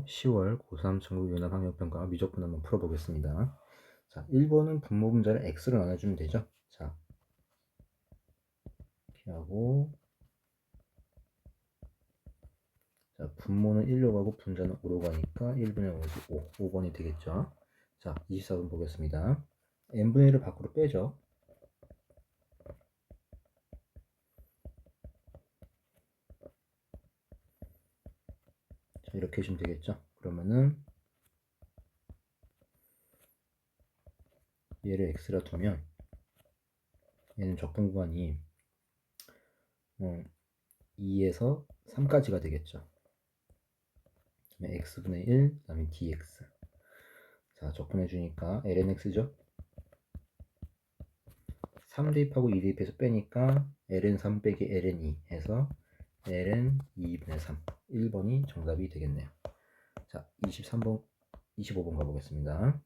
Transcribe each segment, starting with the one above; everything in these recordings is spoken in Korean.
2015 10월 고3 전국 연합 학력평가 미적분 한번 풀어보겠습니다. 자, 1번은 분모 분자를 x로 나눠주면 되죠. 자, 이렇게 하고, 자, 분모는 1로 가고 분자는 5로 가니까 1분의 5지 5번이 되겠죠. 자, 24번 보겠습니다. n분의 1을 밖으로 빼죠. 자, 이렇게 해주면 되겠죠. 그러면은 얘를 x라 두면 얘는 적분 구간이 2에서 3까지가 되겠죠. 그다음에 x분의 1, 그 다음에 dx. 자, 적분해 주니까 lnx죠. 3 대입하고 2 대입해서 빼니까 ln 3 빼기 ln 2 해서 ln 2분의 3. 1번이 정답이 되겠네요. 자, 23번, 25번 가보겠습니다.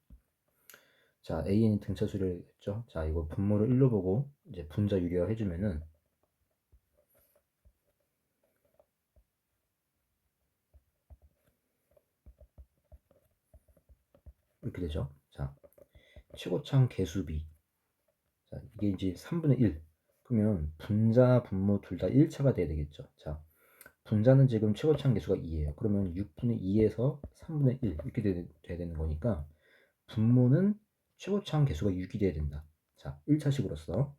자, an이 등차 수열했죠. 자, 이거 분모를 1로 보고 이제 분자 유리화 해주면은 이렇게 되죠. 자, 최고창 개수비. 자, 이게 이제 3분의 1. 그러면 분자, 분모 둘 다 1차가 돼야 되겠죠. 자, 분자는 지금 최고창 개수가 2예요. 그러면 6분의 2에서 3분의 1 이렇게 돼야 되는 거니까 분모는 최고차항 개수가 6이 돼야 된다. 자, 1차식으로서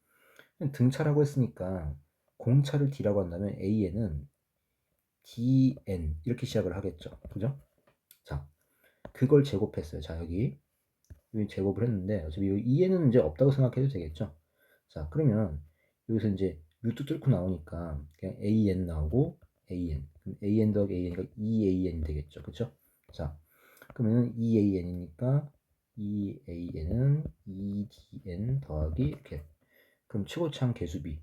등차라고 했으니까 공차를 D라고 한다면 AN은 DN 이렇게 시작을 하겠죠. 그죠? 자, 그걸 제곱했어요. 자, 여기 제곱을 했는데 어차피 이 2N은 이제 없다고 생각해도 되겠죠. 자, 그러면 여기서 이제 루트 뚫고 나오니까 그냥 AN 나오고 AN. 그럼 AN 더하기 AN이니까 2AN이 되겠죠. 그쵸? 자, 그러면 2AN이니까 2AN은 2DN 더하기 이렇게. 그럼 최고차항 개수비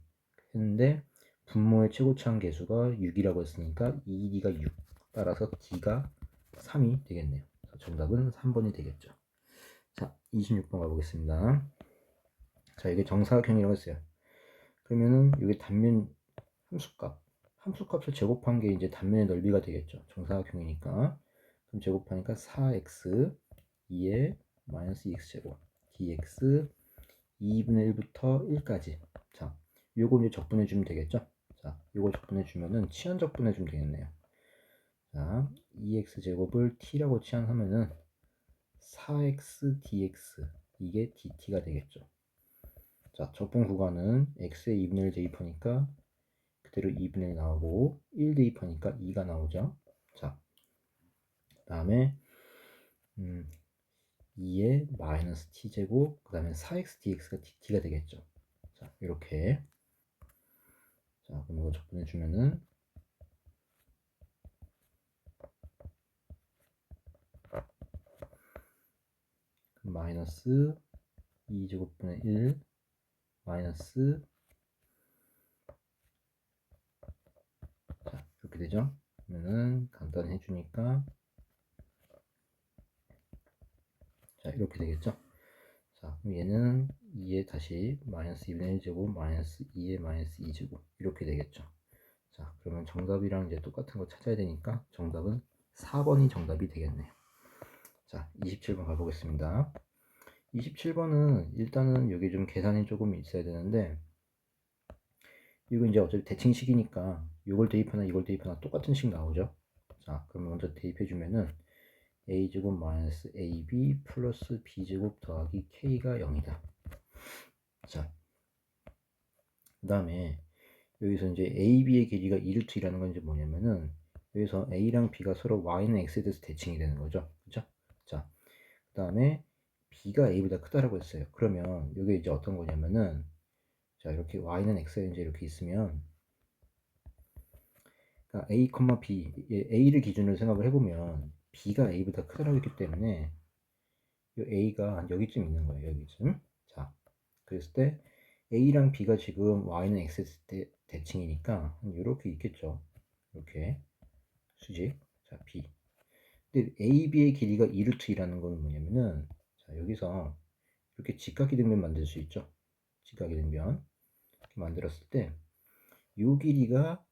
했는데 분모의 최고차항 개수가 6이라고 했으니까 2D가 6. 따라서 D가 3이 되겠네요. 정답은 3번이 되겠죠. 자, 26번 가보겠습니다. 자, 이게 정사각형이라고 했어요. 그러면은 이게 단면 함수값을 제곱한 게 이제 단면의 넓이가 되겠죠. 정사각형이니까. 그럼 제곱하니까 4x 2에 마이너스 2x제곱 dx 2분의 1부터 1까지. 자, 요거 이제 적분해 주면 되겠죠. 자, 요거 적분해 주면은 치환 적분해 주면 되겠네요. 자, 2x제곱을 t라고 치환하면은 4x dx 이게 dt가 되겠죠. 자, 적분 구간은 x에 2분의 1 대입하니까 그대로 2분의 1 나오고 1 대입하니까 2가 나오죠. 자, 그 다음에 2의 마이너스 t제곱 그 다음에 4x dx가 dt가 되겠죠. 자, 이렇게. 자, 그럼 이거 적분해 주면은 마이너스 2제곱분의 1 마이너스, 자, 이렇게 되죠. 그러면은 간단히 해주니까 자, 이렇게 되겠죠. 자, 그럼 얘는 2에 다시 마이너스 2분의 1제곱 마이너스 2에 마이너스 2제곱 이렇게 되겠죠. 자, 그러면 정답이랑 이제 똑같은 거 찾아야 되니까 정답은 4번이 정답이 되겠네요. 자, 27번 가보겠습니다. 27번은 일단은 여기 좀 계산이 조금 있어야 되는데 이거 이제 어차피 대칭식이니까 이걸 대입하나 이걸 대입하나 똑같은 식 나오죠. 자, 그럼 먼저 대입해주면은 a제곱 마이너스 ab 플러스 b제곱 더하기 k가 0이다. 자, 그 다음에 여기서 이제 ab의 길이가 2루트이라는 건 이제 뭐냐면은 여기서 a랑 b가 서로 y는 x에 대해서 대칭이 되는 거죠. 그죠? 자, 그 다음에 b가 a보다 크다라고 했어요. 그러면 이게 이제 어떤 거냐면은 자, 이렇게 y는 x에 이제 이렇게 있으면 그러니까 a, b, a를 기준으로 생각을 해보면 b가 a보다 크다라고 했기 때문에 이 a가 한 여기쯤 있는 거예요. 여기쯤. 자, 그랬을 때 a랑 b가 지금 y는 x 했을 때 대칭이니까 이렇게 있겠죠. 이렇게 수직. 자, b. 근데 a, b의 길이가 2루트이라는 건 뭐냐면은 자, 여기서 이렇게 직각이등변 만들 수 있죠. 직각이등변 이렇게 만들었을 때 이 길이가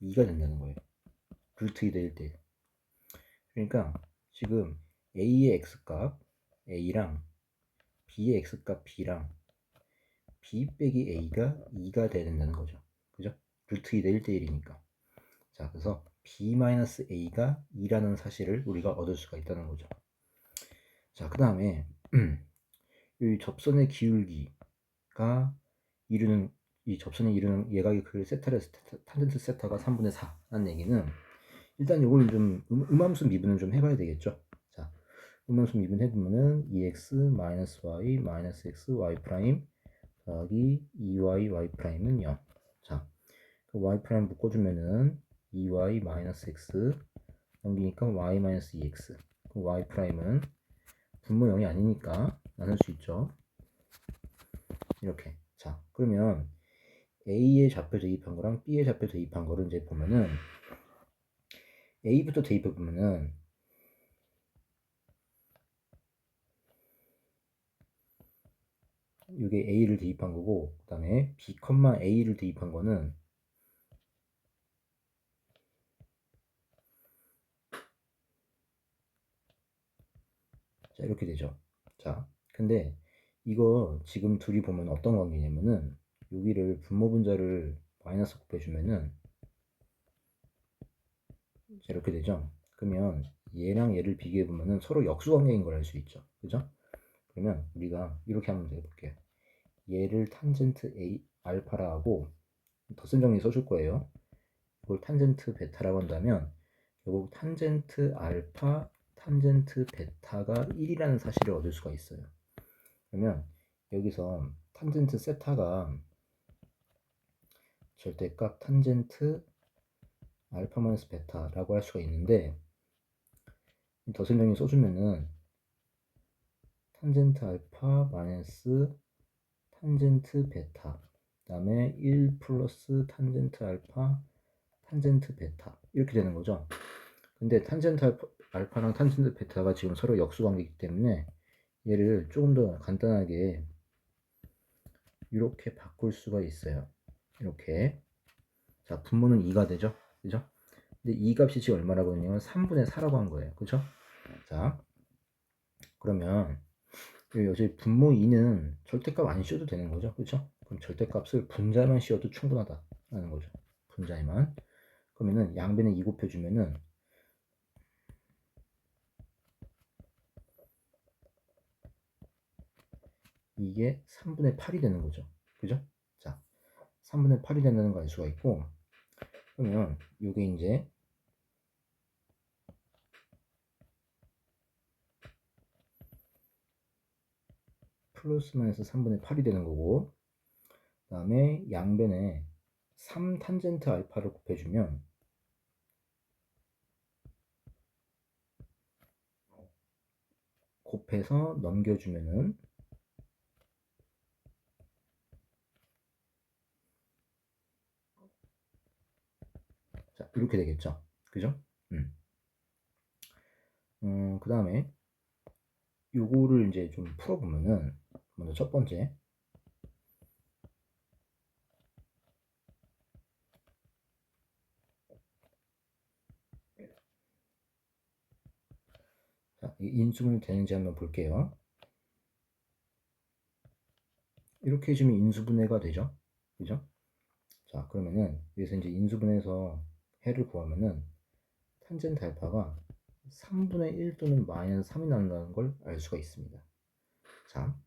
2가 된다는 거예요. 루트 2 될 때. 그러니까 지금 a의 x값 a랑 b의 x값 b랑 b 빼기 a가 2가 돼야 된다는 거죠. 그죠? 루트 2대 1대1이니까. 자, 그래서 b-a가 2라는 사실을 우리가 얻을 수가 있다는 거죠. 자, 그 다음에 이 접선의 기울기가 이루는 이 접선이 이루는 예각의 크기를 세타를 탄젠트 세타가 3분의 4라는 얘기는 일단 이걸 좀 음함수 미분을 좀 해봐야 되겠죠. 자, 음함수 미분 해보면은 2x-y x y 프라임 더하기 2y y 프라임은 0. 자, 그 y 프라임 묶어주면은 2y x 넘기니까 y 2x. 그 y 프라임은 분모 0이 아니니까 나눌 수 있죠. 이렇게. 자, 그러면 A의 좌표 대입한 거랑 B의 좌표 대입한 거를 이제 보면은 A부터 대입해 보면은 이게 A를 대입한 거고, 그 다음에 B, A를 대입한 거는 자, 이렇게 되죠. 자, 근데 이거 지금 둘이 보면 어떤 관계냐면은 여기를 분모 분자를 마이너스 곱해주면은 이렇게 되죠. 그러면 얘랑 얘를 비교해 보면은 서로 역수 관계인 걸 알 수 있죠. 그죠? 그러면 우리가 이렇게 한번 해볼게요. 얘를 탄젠트 A 알파라 하고 덧셈 정리 써줄 거예요. 이걸 탄젠트 베타라고 한다면 결국 탄젠트 알파 탄젠트 베타가 1이라는 사실을 얻을 수가 있어요. 그러면 여기서 탄젠트 세타가 절대값 탄젠트 알파 마이너스 베타라고 할 수가 있는데 덧셈 정리 써주면은 탄젠트 알파 마이너스 탄젠트 베타 그 다음에 1 플러스 탄젠트 알파 탄젠트 베타 이렇게 되는 거죠. 근데 탄젠트 알파랑 탄젠트 베타가 지금 서로 역수 관계이기 때문에 얘를 조금 더 간단하게 이렇게 바꿀 수가 있어요. 이렇게. 자, 분모는 2가 되죠. 그죠? 근데 이 값이 지금 얼마라고 했냐면 3분의 4라고 한 거예요. 그죠? 자, 그러면 여기 분모 2는 절대값 안 씌워도 되는 거죠. 그죠? 그럼 절대값을 분자에만 씌워도 충분하다라는 거죠. 분자에만. 그러면은 양변에 2 곱해주면은 이게 3분의 8이 되는 거죠. 그죠? 자, 3분의 8이 된다는 걸 알 수가 있고, 그러면 이게 이제 플러스 마이너스 3분의 8이 되는 거고, 그 다음에 양변에 3 탄젠트 알파를 곱해주면 곱해서 넘겨주면은 자, 이렇게 되겠죠. 그죠? 그 다음에 요거를 이제 좀 풀어보면은 먼저 첫 번째 자, 인수분해 되는지 한번 볼게요. 이렇게 해주면 인수분해가 되죠. 그죠? 자, 그러면은 여기서 이제 인수분해에서 해를 구하면은 탄젠트 알파가 3분의 1 또는 마이너스 3이 나온다는 걸 알 수가 있습니다. 자,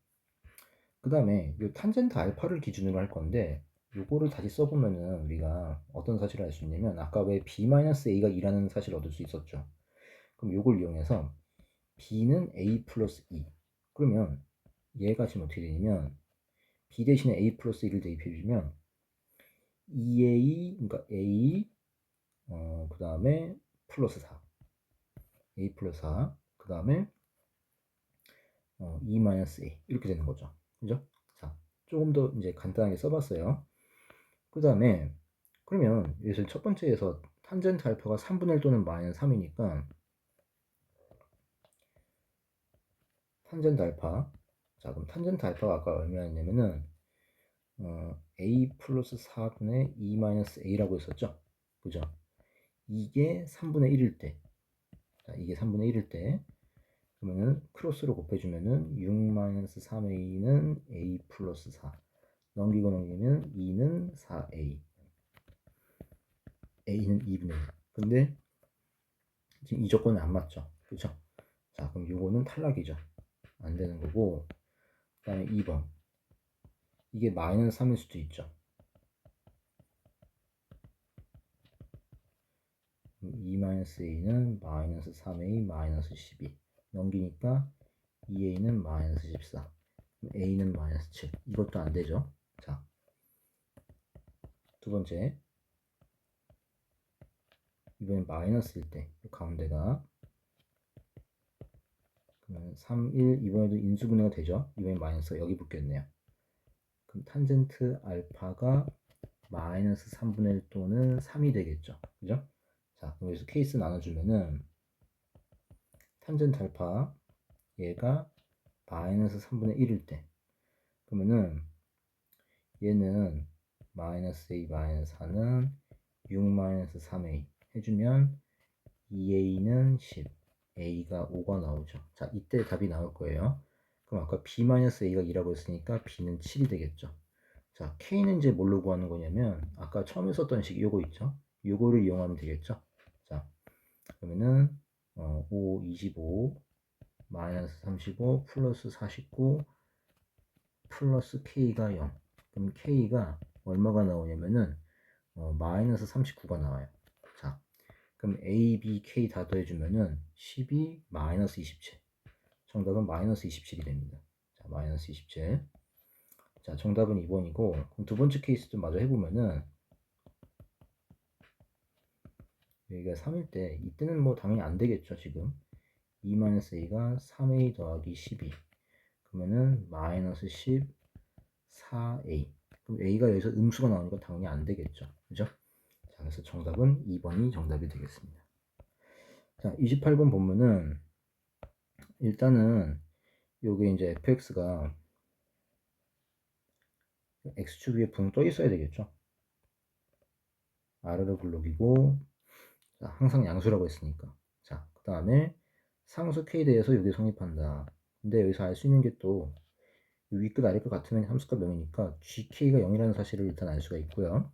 그 다음에 이 탄젠트 알파를 기준으로 할 건데 요거를 다시 써보면은 우리가 어떤 사실을 알 수 있냐면 아까 왜 b-a가 2라는 사실을 얻을 수 있었죠. 그럼 요걸 이용해서 b는 a 플러스 2 그러면 얘가 지금 어떻게 되냐면 b 대신에 a 플러스 2를 대입해주면 2a 그러니까 a 그 다음에 플러스 4 a 플러스 4 그 다음에 2 마이너스 a 이렇게 되는 거죠. 그죠? 자, 조금 더 이제 간단하게 써봤어요. 그 다음에 그러면 여기서 첫 번째에서 탄젠트 알파가 3분의 1 또는 마이너스 3이니까 탄젠트 알파 자 그럼 탄젠트 알파가 아까 얼마였냐면은 a 플러스 4분의 2 마이너스 a라고 했었죠. 그죠? 이게 3분의 1일 때 자, 이게 3분의 1일 때 그러면은 크로스로 곱해주면은 6-3a는 a 플러스 4 넘기고 넘기면 2는 4a a는 2분의 1. 근데 지금 이 조건은 안 맞죠, 그죠? 자, 그럼 요거는 탈락이죠. 안 되는 거고, 그 다음에 2번 이게 마이너스 3일 수도 있죠. 2-a는 마이너스 3a 마이너스 12 넘기니까 2a는 마이너스 14 a는 마이너스 7 이것도 안 되죠. 자, 두 번째 이번엔 마이너스일 때 가운데가 그러면 3, 1 이번에도 인수분해가 되죠. 이번엔 마이너스가 여기 붙겠네요. 그럼 탄젠트 알파가 마이너스 3분의 1 또는 3이 되겠죠. 그죠? 자, 그럼 여기서 케이스 나눠주면은 탄젠트 알파 얘가 마이너스 3분의 1일 때 그러면은 얘는 마이너스 a 마이너스 4는 6 마이너스 3a 해주면 2a는 10 a가 5가 나오죠. 자, 이때 답이 나올 거예요. 그럼 아까 b 마이너스 a가 2라고 했으니까 b는 7이 되겠죠. 자, k는 이제 뭘로 구하는 거냐면 아까 처음에 썼던 식 요거 있죠. 요거를 이용하면 되겠죠. 자, 그러면은 5, 25 마이너스 35 플러스 49 플러스 k가 0. 그럼 k가 얼마가 나오냐면은 마이너스 39가 나와요. 자, 그럼 a, b, k 다 더해주면은 12 마이너스 27. 정답은 마이너스 27이 됩니다. 자, 마이너스 27. 자, 정답은 2번이고 그럼 두 번째 케이스도 마저 해보면은 여기가 3일 때 이때는 뭐 당연히 안 되겠죠. 지금 2-a가 3a 더하기 12 그러면은 마이너스 14a 그럼 a가 여기서 음수가 나오니까 당연히 안 되겠죠. 그죠? 자, 그래서 정답은 2번이 정답이 되겠습니다. 자, 28번 보면은 일단은 요게 이제 fx가 x축 위에 붕 떠 있어야 되겠죠. 아래로 블록이고 자, 항상 양수라고 했으니까. 자, 그 다음에 상수 k에 대해서 여기 성립한다. 근데 여기서 알 수 있는 게 또 윗끝 아래끝 같으면 함수값 0이니까 gk가 0이라는 사실을 일단 알 수가 있고요.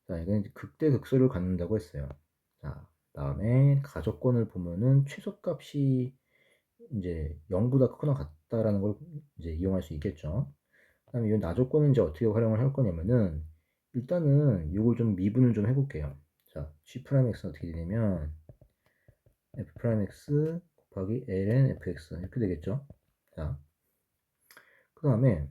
자, 이건 이제 극대 극소를 갖는다고 했어요. 자, 다음에 가족권을 보면은 최소값이 이제 0보다 크거나 같다라는 걸 이제 이용할 수 있겠죠. 그 다음에 이 나조건은 이제 어떻게 활용을 할 거냐면은 일단은 이걸 좀 미분을 좀 해볼게요. 자, g'x는 어떻게 되냐면 f'x 곱하기 ln fx 이렇게 되겠죠. 자, 그 다음에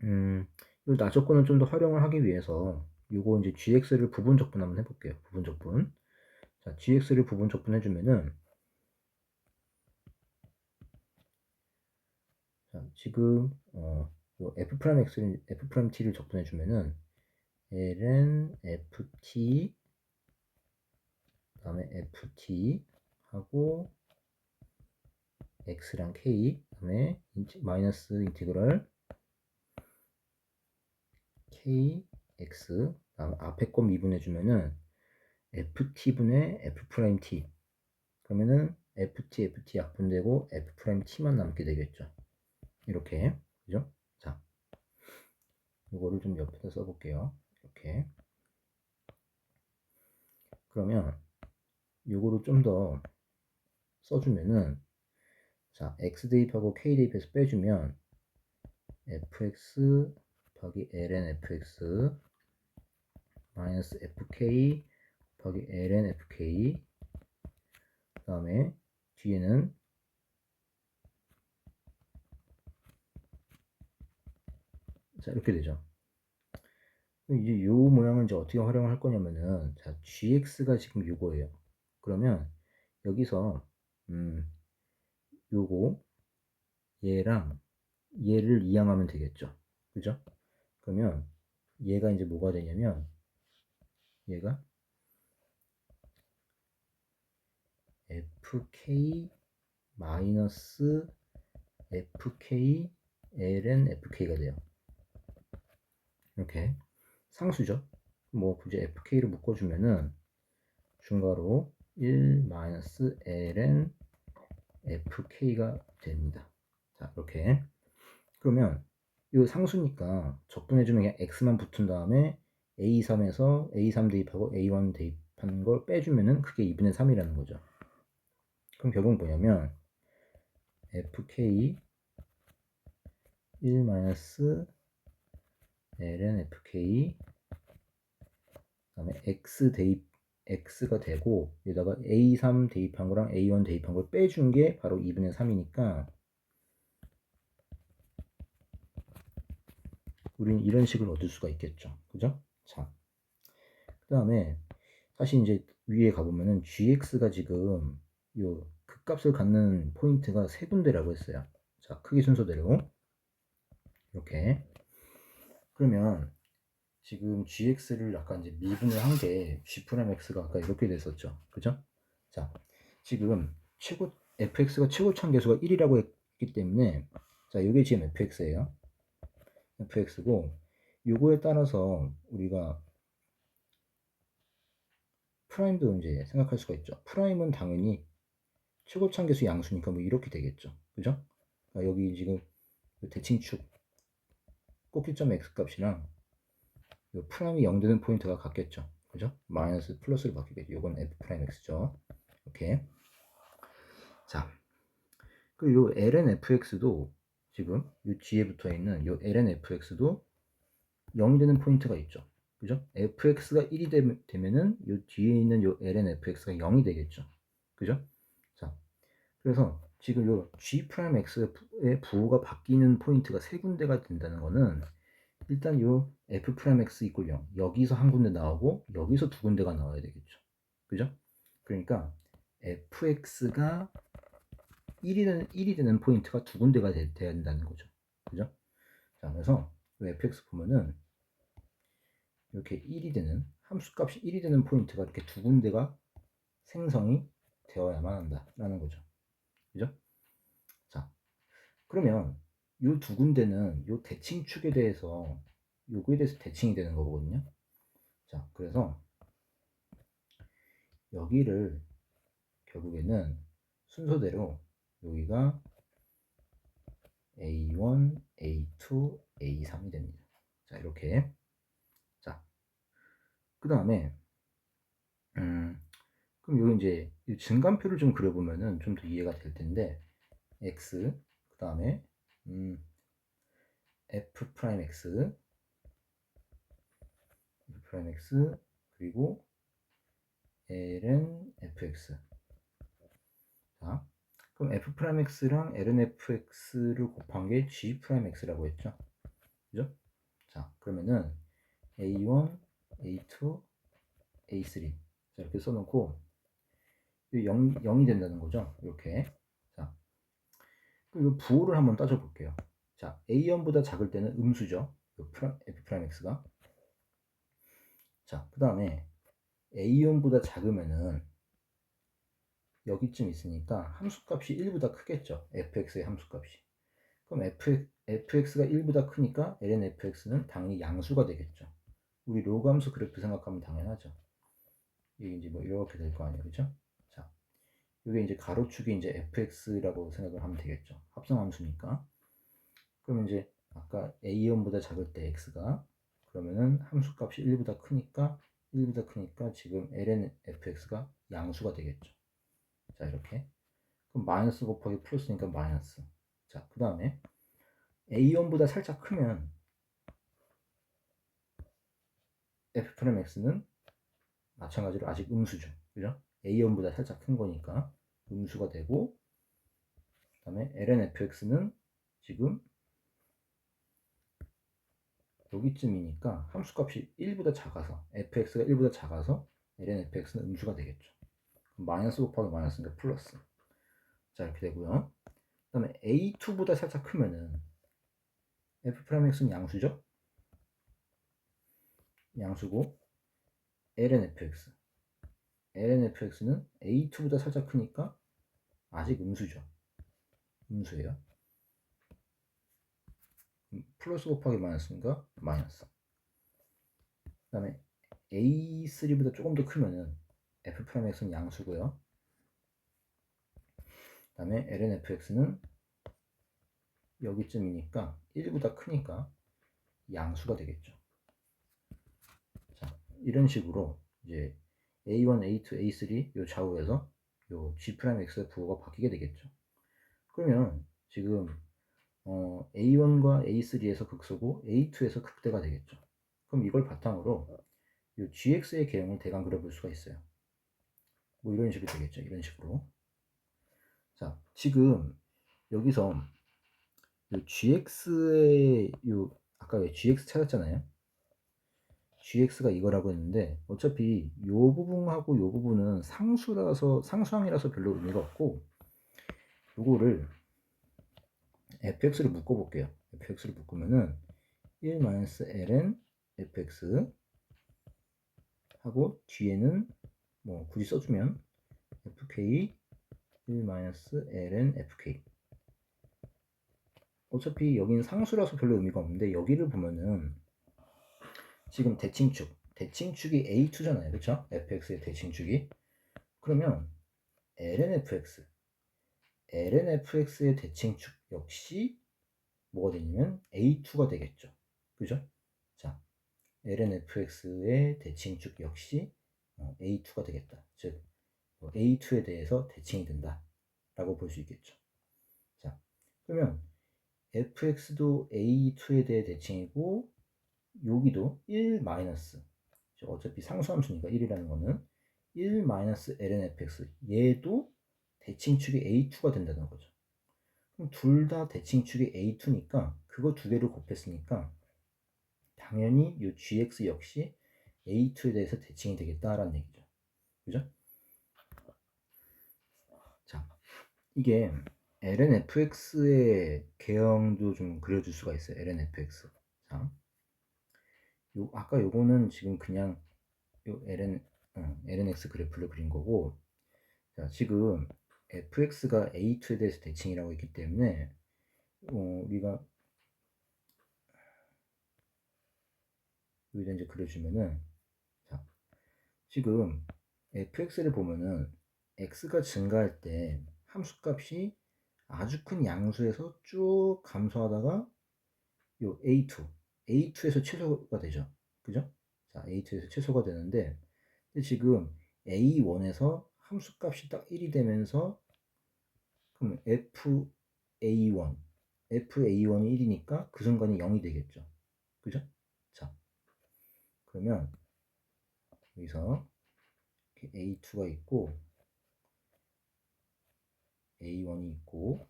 이 나조건을 좀 더 활용을 하기 위해서 요거 이제 gx를 부분적분 한번 해볼게요. 부분적분. 자, gx를 부분적분 해주면은 자, 지금 요 f'x를 f't를 적분해주면은 ln ft 다음에 ft 하고 x랑 k 다음에 마이너스 인티그럴 kx 다음 앞에 거 미분해주면은 ft분의 f't 그러면은 ft 약분되고 f't만 남게 되겠죠. 이렇게 그죠? 자, 이거를 좀 옆에다 써볼게요. 이렇게 그러면 요거를 좀 더 써주면은 자, x 대입하고 k 대입해서 빼주면 fx 곱하기 ln fx 마이너스 fk 곱하기 ln fk 그 다음에 뒤에는 자 이렇게 되죠. 이제 요 모양을 이제 어떻게 활용을 할 거냐면은 자 gx가 지금 요거예요. 그러면 여기서 요거 얘랑 얘를 이항하면 되겠죠. 그죠? 그러면 얘가 이제 뭐가 되냐면 얘가 fk 마이너스 fk ln fk가 돼요. 이렇게 상수죠. 뭐 굳이 fk를 묶어주면은 중괄호 1-ln fk가 됩니다. 자, 이렇게. 그러면 이 상수니까 적분해주면 그냥 x만 붙은 다음에 a3에서 a3 대입하고 a1 대입하는 걸 빼주면은 그게 2분의 3이라는 거죠. 그럼 결국 뭐냐면 fk 1-ln fk 그다음에 x 대입 x가 되고 여기다가 a3 대입한 거랑 a1 대입한 걸 빼준 게 바로 2분의 3이니까 우리는 이런 식을 얻을 수가 있겠죠. 그죠? 자, 그 다음에 다시 이제 위에 가보면은 gx가 지금 요 극값을 갖는 포인트가 세 군데라고 했어요. 자, 크기 순서대로 이렇게. 그러면 지금 gx를 아까 이제 미분을 한 게 g'x가 아까 이렇게 됐었죠. 그죠? 자, 지금 fx가 최고참 계수가 1이라고 했기 때문에 자, 이게 지금 fx예요. fx고 요거에 따라서 우리가 프라임도 이제 생각할 수가 있죠. 프라임은 당연히 최고참 계수 양수니까 뭐 이렇게 되겠죠. 그죠? 그러니까 여기 지금 대칭축 꼭지점 x 값이랑 프라임이 0 되는 포인트가 같겠죠. 그죠? 마이너스 플러스로 바뀌겠죠. 요건 f 프라임 x죠. 이렇게. 자, 그리고 요 ln fx도 지금 요 뒤에 붙어 있는 요 ln fx도 0이 되는 포인트가 있죠. 그죠? fx가 1이 되면은 요 뒤에 있는 요 ln fx가 0이 되겠죠. 그죠? 자, 그래서 지금 요 g'x의 부호가 바뀌는 포인트가 세 군데가 된다는 거는 일단 요 f'x 이퀄 0 여기서 한 군데 나오고 여기서 두 군데가 나와야 되겠죠. 그죠? 그러니까 fx가 1이 되는 포인트가 두 군데가 돼야 된다는 거죠. 그죠? 자, 그래서 fx 보면은 이렇게 1이 되는 함수값이 1이 되는 포인트가 이렇게 두 군데가 생성이 되어야만 한다라는 거죠. 그죠? 자, 그러면 이 두 군데는 이 대칭축에 대해서 요거에 대해서 대칭이 되는 거거든요. 자, 그래서 여기를 결국에는 순서대로 여기가 A1, A2, A3이 됩니다. 자, 이렇게. 자, 그 다음에 그럼 여기 이제 이 증감표를 좀 그려보면은 좀 더 이해가 될 텐데 x 그 다음에 f 프라임 x 그리고 ln fx. 자, 그럼 f 프라임 x랑 ln fx를 곱한 게 g 프라임 x라고 했죠. 그죠? 자, 그러면은 a1, a2, a3 자, 이렇게 써놓고 0이 된다는 거죠. 이렇게. 자, 그리고 부호를 한번 따져볼게요. 자, a1보다 작을 때는 음수죠. f 프라임 x가. 자, 그 다음에 a1보다 작으면은 여기쯤 있으니까 함수값이 1보다 크겠죠. fx의 함수값이. 그럼 fx가 1보다 크니까 ln fx는 당연히 양수가 되겠죠. 우리 로그 함수 그래프 생각하면 당연하죠. 이게 이제 뭐 이렇게 될 거 아니에요. 그죠? 자, 이게 이제 가로축이 이제 fx라고 생각을 하면 되겠죠. 합성함수니까. 그러면 이제 아까 a1보다 작을 때 x가 그러면은 함수값이 1보다 크니까 지금 ln fx가 양수가 되겠죠. 자, 이렇게. 그럼 마이너스 곱하기 플러스니까 마이너스. 자, 그 다음에 a1보다 살짝 크면 f'x는 마찬가지로 아직 음수죠. 그죠? a1보다 살짝 큰 거니까 음수가 되고 그 다음에 ln fx는 지금 여기쯤이니까 함수값이 1보다 작아서 fx가 1보다 작아서 ln fx는 음수가 되겠죠. 마이너스 곱하기 마이너스니까 플러스. 자, 이렇게 되고요. 그 다음에 a2보다 살짝 크면은 f'x는 양수죠. 양수고 ln fx는 a2보다 살짝 크니까 아직 음수죠. 음수예요. 플러스 곱하기 마이너스니까 마이너스. 그 다음에 a3보다 조금 더 크면은 f'x는 양수고요. 그 다음에 ln fx는 여기쯤이니까 1보다 크니까 양수가 되겠죠. 자, 이런 식으로 이제 a1, a2, a3 요 좌우에서 요 g'x의 부호가 바뀌게 되겠죠. 그러면 지금 a1과 a3에서 극소고 a2에서 극대가 되겠죠. 그럼 이걸 바탕으로 요 gx의 개형을 대강 그려볼 수가 있어요. 뭐 이런 식이 되겠죠. 이런 식으로. 자, 지금 여기서 요 gx의 요 아까 왜 gx 찾았잖아요. gx가 이거라고 했는데 어차피 요 부분하고 요 부분은 상수라서 상수항이라서 별로 의미가 없고 요거를 fx를 묶어 볼게요. fx를 묶으면은 1-ln fx 하고 뒤에는 뭐 굳이 써주면 fk 1-ln fk. 어차피 여긴 상수라서 별로 의미가 없는데 여기를 보면은 지금 대칭축이 a2잖아요. 그쵸? fx의 대칭축이. 그러면 ln fx의 대칭축 역시 뭐가 되냐면 a2가 되겠죠. 그죠? 자, ln fx의 대칭축 역시 a2가 되겠다. 즉 a2에 대해서 대칭이 된다 라고 볼 수 있겠죠. 자, 그러면 fx도 a2에 대해 대칭이고 여기도 1 마이너스 어차피 상수함수니까 1이라는 거는 1-ln fx 얘도 대칭축이 a2가 된다는 거죠. 그럼 둘 다 대칭축이 a2니까 그거 두 개를 곱했으니까 당연히 이 gx 역시 a2에 대해서 대칭이 되겠다라는 얘기죠. 그죠? 자, 이게 ln fx의 개형도 좀 그려줄 수가 있어요. ln fx. 자, 아까 요거는 지금 그냥 요 lnx 그래프를 그린 거고, 자, 지금 fx가 a2에 대해서 대칭이라고 했기 때문에 우리가 여기다 이제 그려주면은, 자, 지금 fx를 보면은 x가 증가할 때 함수값이 아주 큰 양수에서 쭉 감소하다가 요 a2에서 최소가 되죠. 그죠? 자, a2에서 최소가 되는데, 근데 지금 a1에서 함수값이 딱 1이 되면서 그럼 fa1이 1이니까 그 순간에 0이 되겠죠. 그죠? 자, 그러면 여기서 a2가 있고 a1이 있고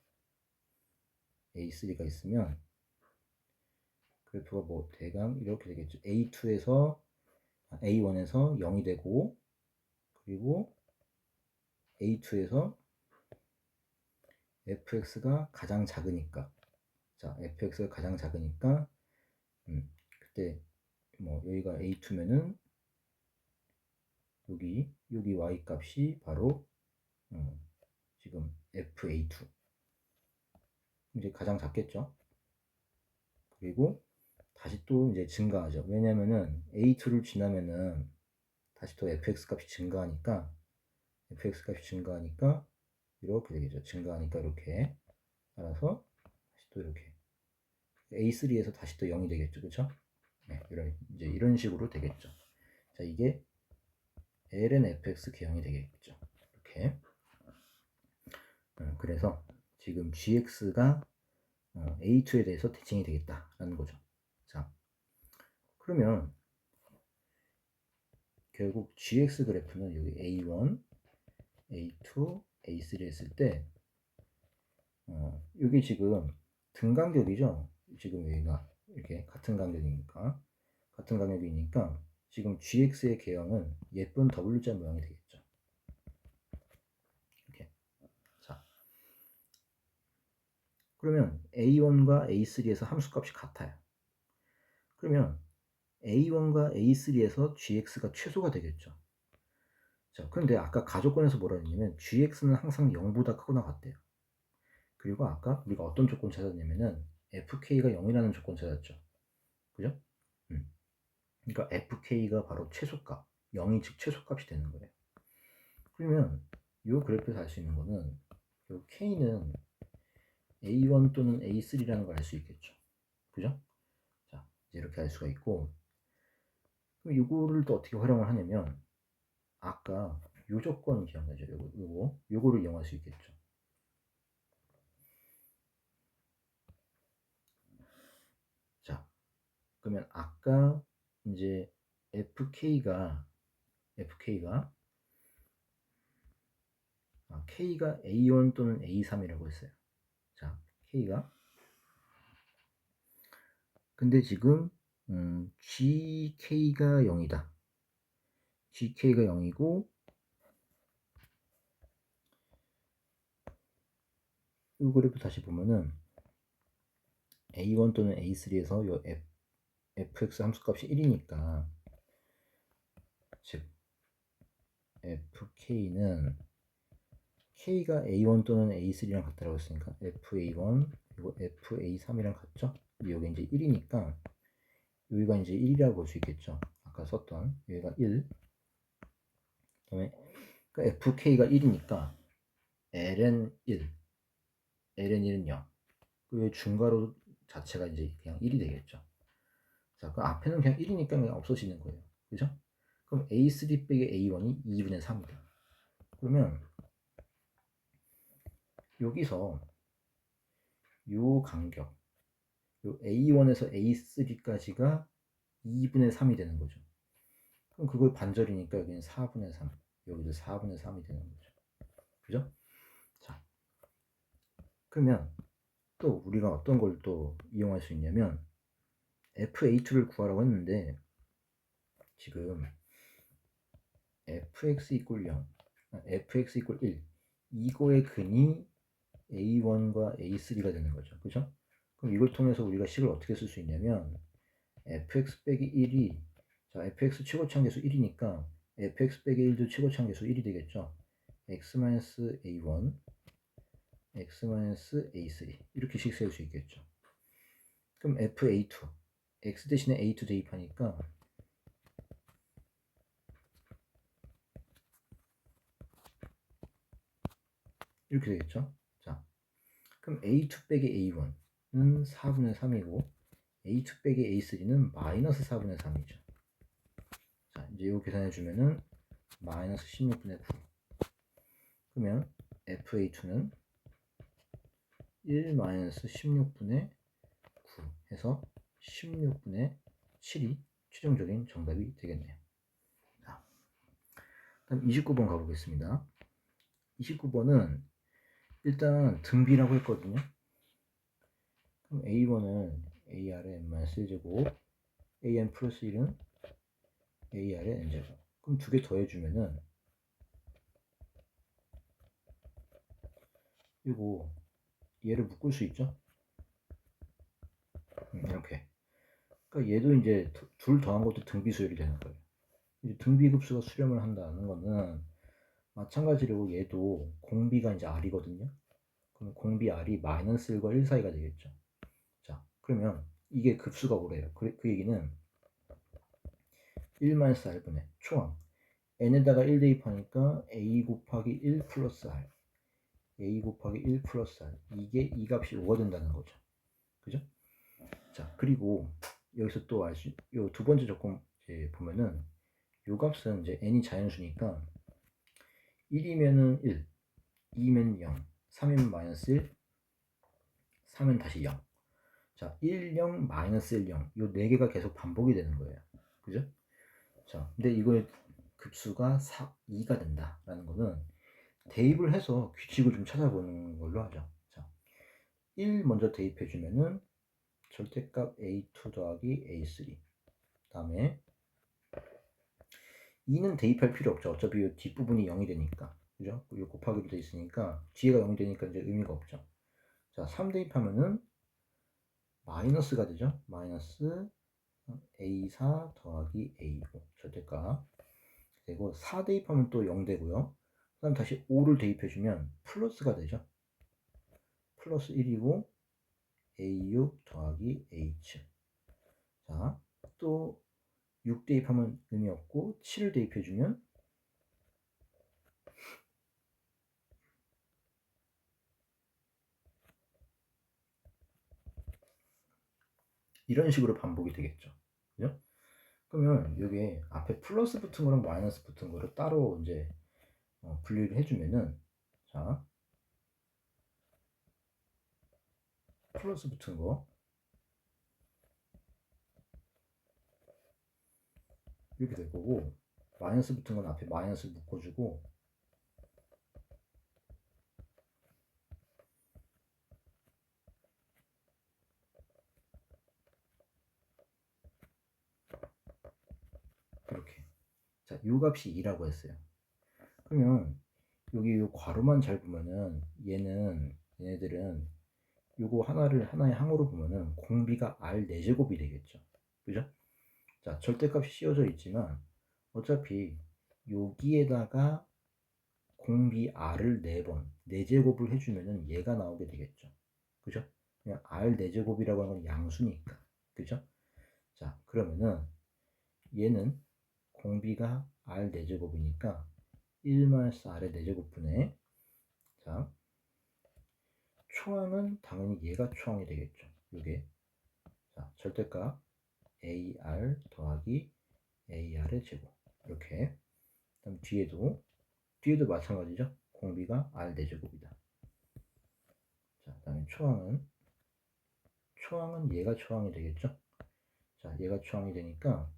a3가 있으면 그래프가 뭐 대강 이렇게 되겠죠. a1에서 0이 되고, 그리고 a2에서 fx가 가장 작으니까, 자, fx가 가장 작으니까 그때 뭐 여기가 a2면은 여기 y 값이 바로 지금 fa2 이제 가장 작겠죠. 그리고 다시 또 이제 증가하죠. 왜냐면은 a2를 지나면은 다시 또 fx 값이 증가하니까 이렇게 되겠죠. 증가하니까 이렇게 따라서 다시 또 이렇게 a3에서 다시 또 0이 되겠죠. 그렇죠? 네, 이제 이런 식으로 되겠죠. 자, 이게 ln fx 개형이 되겠죠. 이렇게. 그래서 지금 gx가 a2에 대해서 대칭이 되겠다라는 거죠. 자, 그러면 결국 gx 그래프는 여기 a1, a2, a3 했을 때 여기 지금 등간격이죠. 지금 여기가 이렇게 같은 간격이니까 지금 gx의 개형은 예쁜 W자 모양이 되겠죠. 이렇게. 자, 그러면 a1과 a3에서 함수값이 같아요. 그러면 a1과 a3에서 gx가 최소가 되겠죠. 자, 그런데 아까 가조건에서 뭐라 했냐면 gx는 항상 0보다 크거나 같대요. 그리고 아까 우리가 어떤 조건 찾았냐면은 fk가 0이라는 조건 찾았죠. 그죠? 그러니까 fk가 바로 최소값, 0이 즉 최소값이 되는 거예요. 그러면 이 그래프에서 알 수 있는 거는 요 K는 A1 또는 A3라는 걸 알 수 있겠죠. 그죠? 자, 이제 이렇게 알 수가 있고, 그럼 이거를 또 어떻게 활용을 하냐면, 아까 요 조건 기억나죠? 요거를 이용할 수 있겠죠. 자, 그러면 아까 이제 K가 A1 또는 A3이라고 했어요. 자, K가 근데 지금 GK가 0이다. GK가 0이고 이 그래프 다시 보면은 A1 또는 A3에서 요 fx 함수값이 1이니까 즉 fk는 k가 A1 또는 A3랑 같다라고 했으니까 FA1 그리고 FA3이랑 같죠? 여기 이제 1이니까 여기가 이제 1이라고 볼 수 있겠죠. 아까 썼던 여기가 1. 그다음에 그러니까 FK가 1이니까 LN 1, LN 1은 0. 그 중괄호 자체가 이제 그냥 1이 되겠죠. 자, 그 앞에는 그냥 1이니까 그냥 없어지는 거예요. 그죠? 그럼 A3 빼기 A1이 2분의 3이다. 그러면 여기서 요 간격, 요 A1에서 A3까지가 2분의 3이 되는 거죠. 그럼 그걸 반절이니까 여기는 4분의 3, 여기도 4분의 3이 되는 거죠. 그죠? 자, 그러면 또 우리가 어떤 걸 또 이용할 수 있냐면 FA2를 구하라고 했는데 지금 fx 이퀄 0, fx 이퀄 1 이거의 근이 A1과 A3가 되는 거죠. 그죠? 그럼 이걸 통해서 우리가 식을 어떻게 쓸 수 있냐면 fx 빼기 1이 자 fx 최고차항계수 1이니까 fx 빼기 1도 최고차항계수 1이 되겠죠. x-a1 x-a3 이렇게 식 세울 수 있겠죠. 그럼 fa2 x 대신에 a2 대입하니까 이렇게 되겠죠. 자, 그럼 a2 빼기 a1은 4분의 3이고 a2 빼기 a3는 마이너스 4분의 3이죠. 자, 이제 이거 계산해 주면은 마이너스 16분의 9. 그러면 FA2는 1 마이너스 16분의 9 해서 16분의 7이 최종적인 정답이 되겠네요. 자, 다음 29번 가보겠습니다. 29번은 일단 등비라고 했거든요. 그럼 A1은 AR의 n-1제곱 AN 플러스 1은 AR의 n제곱. 그럼 두 개 더해주면은 이거 얘를 묶을 수 있죠? 이렇게. 그러니까 얘도 이제 둘 더한 것도 등비수열이 되는 거예요. 이제 등비급수가 수렴을 한다는 거는 마찬가지로 얘도 공비가 이제 R이거든요. 그럼 공비 R이 마이너스 1과 1 사이가 되겠죠. 자, 그러면 이게 급수가 오래요. 그 얘기는 1 마이너스 R분의 초항 n에다가 1 대입하니까 a 곱하기 1 플러스 R a 곱하기 1 플러스 R 이게 이 값이 5가 된다는 거죠. 그죠? 자, 그리고 여기서 또 알 수, 요 두 번째 조건 보면은 요 값은 이제 n이 자연수니까 1이면은 1, 2면 0, 3이면 마이너스 1, 3은 다시 0. 자, 1, 0, 마이너스 1, 0. 요 네 개가 계속 반복이 되는 거예요. 그죠? 자, 근데 이거의 급수가 2가 된다라는 거는 대입을 해서 규칙을 좀 찾아보는 걸로 하죠. 자, 1 먼저 대입해주면은 절대값 A2 더하기 A3. 다음에 2는 대입할 필요 없죠. 어차피 이 뒷부분이 0이 되니까. 그죠? 이 곱하기로 돼 있으니까 뒤에가 0이 되니까 이제 의미가 없죠. 자, 3 대입하면은 마이너스가 되죠. 마이너스 A4 더하기 A5 절대값. 그리고 4 대입하면 또 0 되고요. 그 다음 다시 5를 대입해주면 플러스가 되죠. 플러스 1이고 A6 더하기 H. 자, 또 6 대입하면 의미 없고 7을 대입해주면 이런 식으로 반복이 되겠죠. 그죠? 그러면 여기에 앞에 플러스 붙은 거랑 마이너스 붙은 거를 따로 이제 분리를 해주면은, 자, 플러스 붙은 거 이렇게 될 거고, 마이너스 붙은 건 앞에 마이너스 묶어주고, 이렇게. 자, 요 값이 2라고 했어요. 그러면 여기 요 괄호만 잘 보면은 얘네들은 요거 하나의 항으로 보면은 공비가 r 4제곱이 되겠죠. 그죠? 자, 절대값이 씌워져 있지만 어차피 여기에다가 공비 r을 4번 4제곱을 해주면은 얘가 나오게 되겠죠. 그죠? 그냥 r 4제곱이라고 하는 건 양수니까. 그죠? 자, 그러면은 얘는 공비가 r 4제곱이니까 1-r의 4제곱분의, 자, 초항은 당연히 얘가 초항이 되겠죠. 요게. 자, 절대값 AR 더하기 AR의 제곱. 이렇게. 그다음 뒤에도 마찬가지죠. 공비가 R 4제곱이다. 자, 그다음에 초항은 얘가 초항이 되겠죠. 자, 얘가 초항이 되니까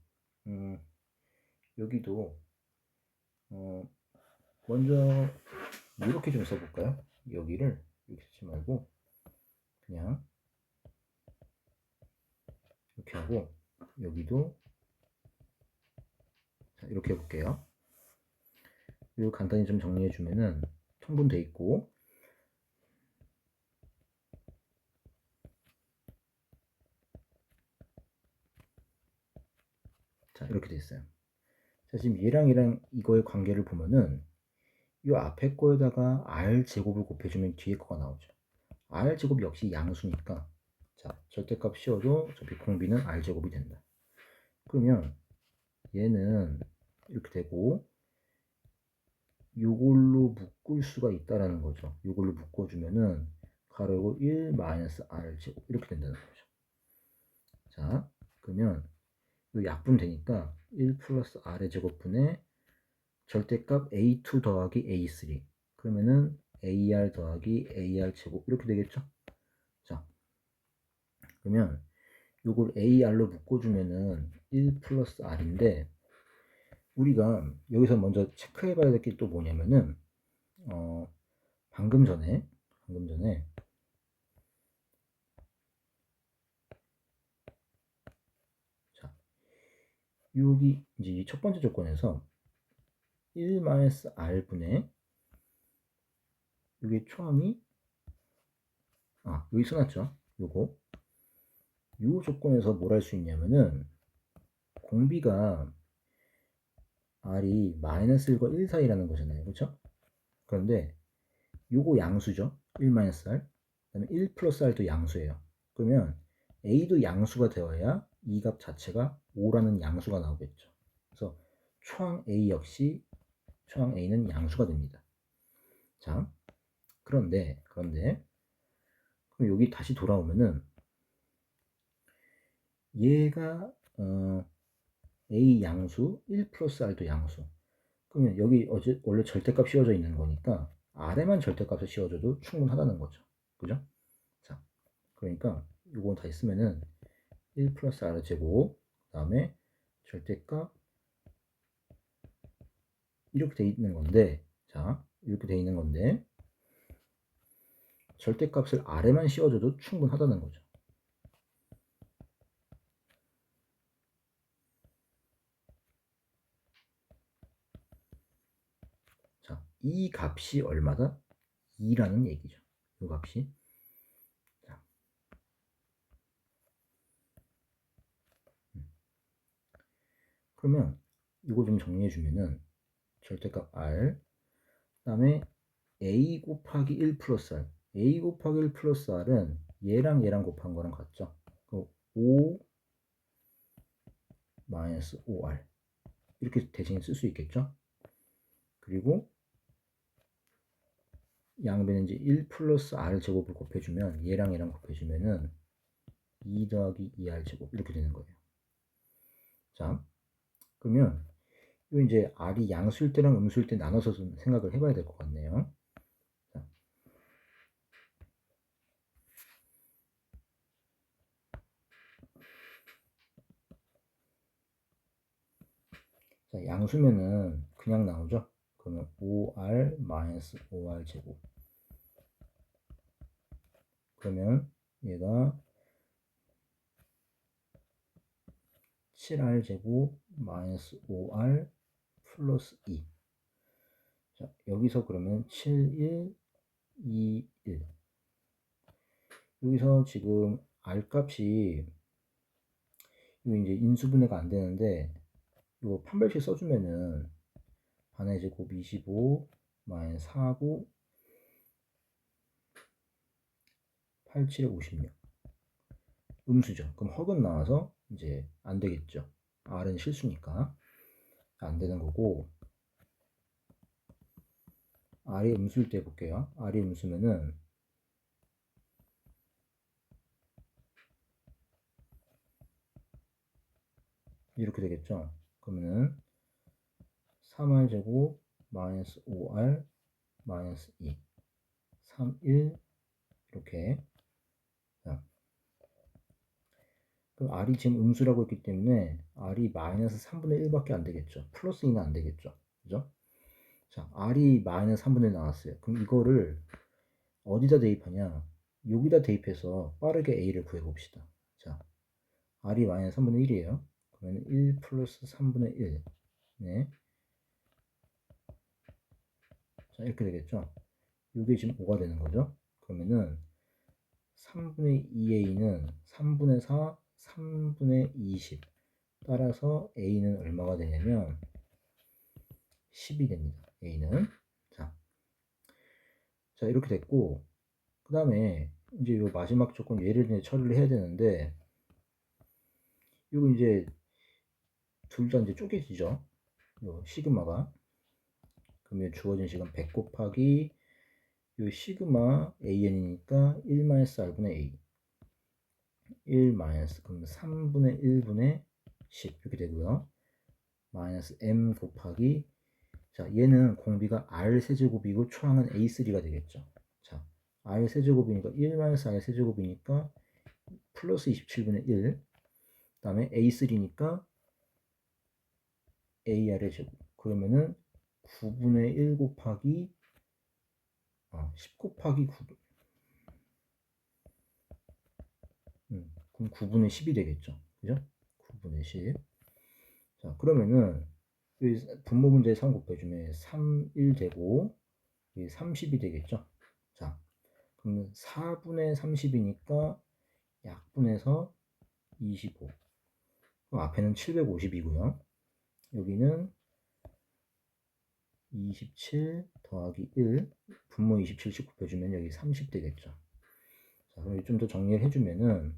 여기도 먼저 이렇게 좀 써볼까요? 여기를 이렇게 쓰지 말고 그냥 이렇게 하고, 여기도 자, 이렇게 해볼게요. 이거 간단히 좀 정리해주면은 통분돼 있고, 자, 이렇게 돼 있어요. 자, 지금 얘랑 이거의 관계를 보면은 이 앞에 거에다가 r 제곱을 곱해주면 뒤에 거가 나오죠. r 제곱 역시 양수니까, 자, 절대값 씌워도 어차피 공비는 r 제곱이 된다. 그러면 얘는 이렇게 되고, 요걸로 묶을 수가 있다라는 거죠. 요걸로 묶어주면은 가로 1 마이너스 r 제곱 이렇게 된다는 거죠. 자, 그러면 요 약분 되니까 1 플러스 r의 제곱분의 절대값 a2 더하기 a3, 그러면은 ar 더하기 ar 제곱 이렇게 되겠죠. 자, 그러면 요걸 ar로 묶어주면은 1 플러스 r인데, 우리가 여기서 먼저 체크해 봐야 될 게 또 뭐냐면은 방금 전에 자, 여기 이제 첫 번째 조건에서 1-r분의 여기 초함이 여기 써놨죠. 요거 요 조건에서 뭘 할 수 있냐면은 공비가 r이 -1과 1 사이라는 거잖아요. 그렇죠? 그런데 요거 양수죠. 1-r. 그다음에 1 플러스 r도 양수예요. 그러면 a도 양수가 되어야 이 값 자체가 5라는 양수가 나오겠죠. 그래서 초항 a 역시 초항 a는 양수가 됩니다. 자, 그런데 그럼 여기 다시 돌아오면은 얘가 a 양수 1 플러스 r도 양수. 그러면 여기 원래 절대값 씌워져 있는 거니까 r에만 절대값을 씌워줘도 충분하다는 거죠. 그죠? 자, 그러니까 이거 다 있으면은 1 플러스 r 제곱, 그 다음에 절대값 이렇게 돼 있는 건데, 자, 이렇게 돼 있는 건데 절대값을 r에만 씌워줘도 충분하다는 거죠. 자, 이 값이 얼마다? 2라는 얘기죠. 이 값이. 자, 그러면 이거 좀 정리해 주면은 절대값 r, 그 다음에 a 곱하기 1 플러스 r. a 곱하기 1 플러스 r은 얘랑 곱한 거랑 같죠. 5 마이너스 5r 이렇게 대신 쓸 수 있겠죠. 그리고 양변에 이제 1 플러스 r 제곱을 곱해주면 얘랑 곱해주면은 2 더하기 2r 제곱 이렇게 되는 거예요. 자, 그러면 이 이제 r이 양수일 때랑 음수일 때 나눠서 좀 생각을 해봐야 될 것 같네요. 자, 양수면은 그냥 나오죠. 그러면 5r 마이너스 5r 제곱. 그러면 얘가 7r 제곱 마이너스 5r 플러스 2. 자, 여기서 그러면 7, 1, 2, 1. 여기서 지금 r 값이 이거 이제 인수분해가 안 되는데 이거 판별식 써주면은 반의 제곱 25 마이너스 4고 8, 7에 56. 음수죠. 그럼 헉은 나와서 이제 안 되겠죠. r은 실수니까 안 되는 거고, r이 음수일 때 볼게요. r이 음수면은 이렇게 되겠죠. 그러면은 3r 제곱 마이너스 5r 마이너스 2 3, 1 이렇게. 자, 그럼 r이 지금 음수라고 했기 때문에 r이 마이너스 3분의 1밖에 안 되겠죠. 플러스 2는 안 되겠죠. 그죠? 자, r이 마이너스 3분의 1 나왔어요. 그럼 이거를 어디다 대입하냐? 여기다 대입해서 빠르게 a를 구해봅시다. 자, r이 마이너스 3분의 1이에요. 그러면 1 플러스 3분의 1. 네. 자, 이렇게 되겠죠. 이게 지금 5가 되는 거죠. 그러면은 3분의 2a는 3분의 4, 3분의 20. 따라서 a는 얼마가 되냐면 10이 됩니다. a는. 자, 이렇게 됐고, 그 다음에 이제 요 마지막 조건 얘를 이제 처리를 해야 되는데, 이거 이제 둘 다 이제 쪼개지죠. 요 시그마가. 그러면 주어진 시간 100 곱하기 요 시그마 an이니까 1 마이너스 r분의 a. 1 마이너스 그럼 3분의 1분의 10 이렇게 되고요. 마이너스 m 곱하기, 자, 얘는 공비가 r 세제곱이고 초항은 a3가 되겠죠. 자, r 세제곱이니까 1 마이너스 r 세제곱이니까 플러스 27분의 1. 그 다음에 a3니까 ar의 제곱. 그러면은 9분의 1 곱하기 10 곱하기 9. 그럼 9분의 10이 되겠죠. 그죠? 9분의 10. 자, 그러면은 분모 문제에 3 곱해주면 3, 1 되고 30이 되겠죠. 자, 그러면 4분의 30이니까 약분해서 25. 그럼 앞에는 750이고요. 여기는 27 더하기 1 분모 27씩 곱해주면 여기 30 되겠죠. 자, 그럼 좀 더 정리를 해주면은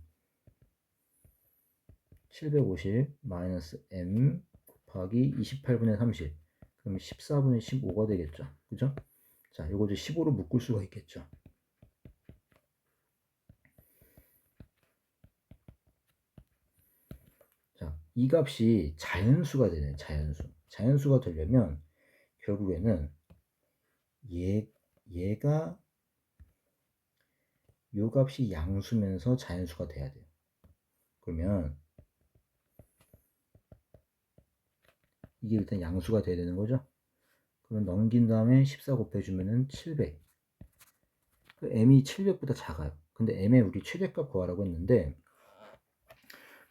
750 마이너스 m 곱하기 28분의 30. 그럼 14분의 15가 되겠죠. 그죠? 자, 이거 이제 15로 묶을 수가 있겠죠. 자, 이 값이 자연수가 되네. 자연수. 자연수가 되려면 결국에는 얘가 요 값이 양수면서 자연수가 돼야 돼요. 그러면 이게 일단 양수가 돼야 되는 거죠. 그러면 넘긴 다음에 14 곱해주면은 700. 그 m이 700보다 작아요. 근데 m의 우리 최대값 구하라고 했는데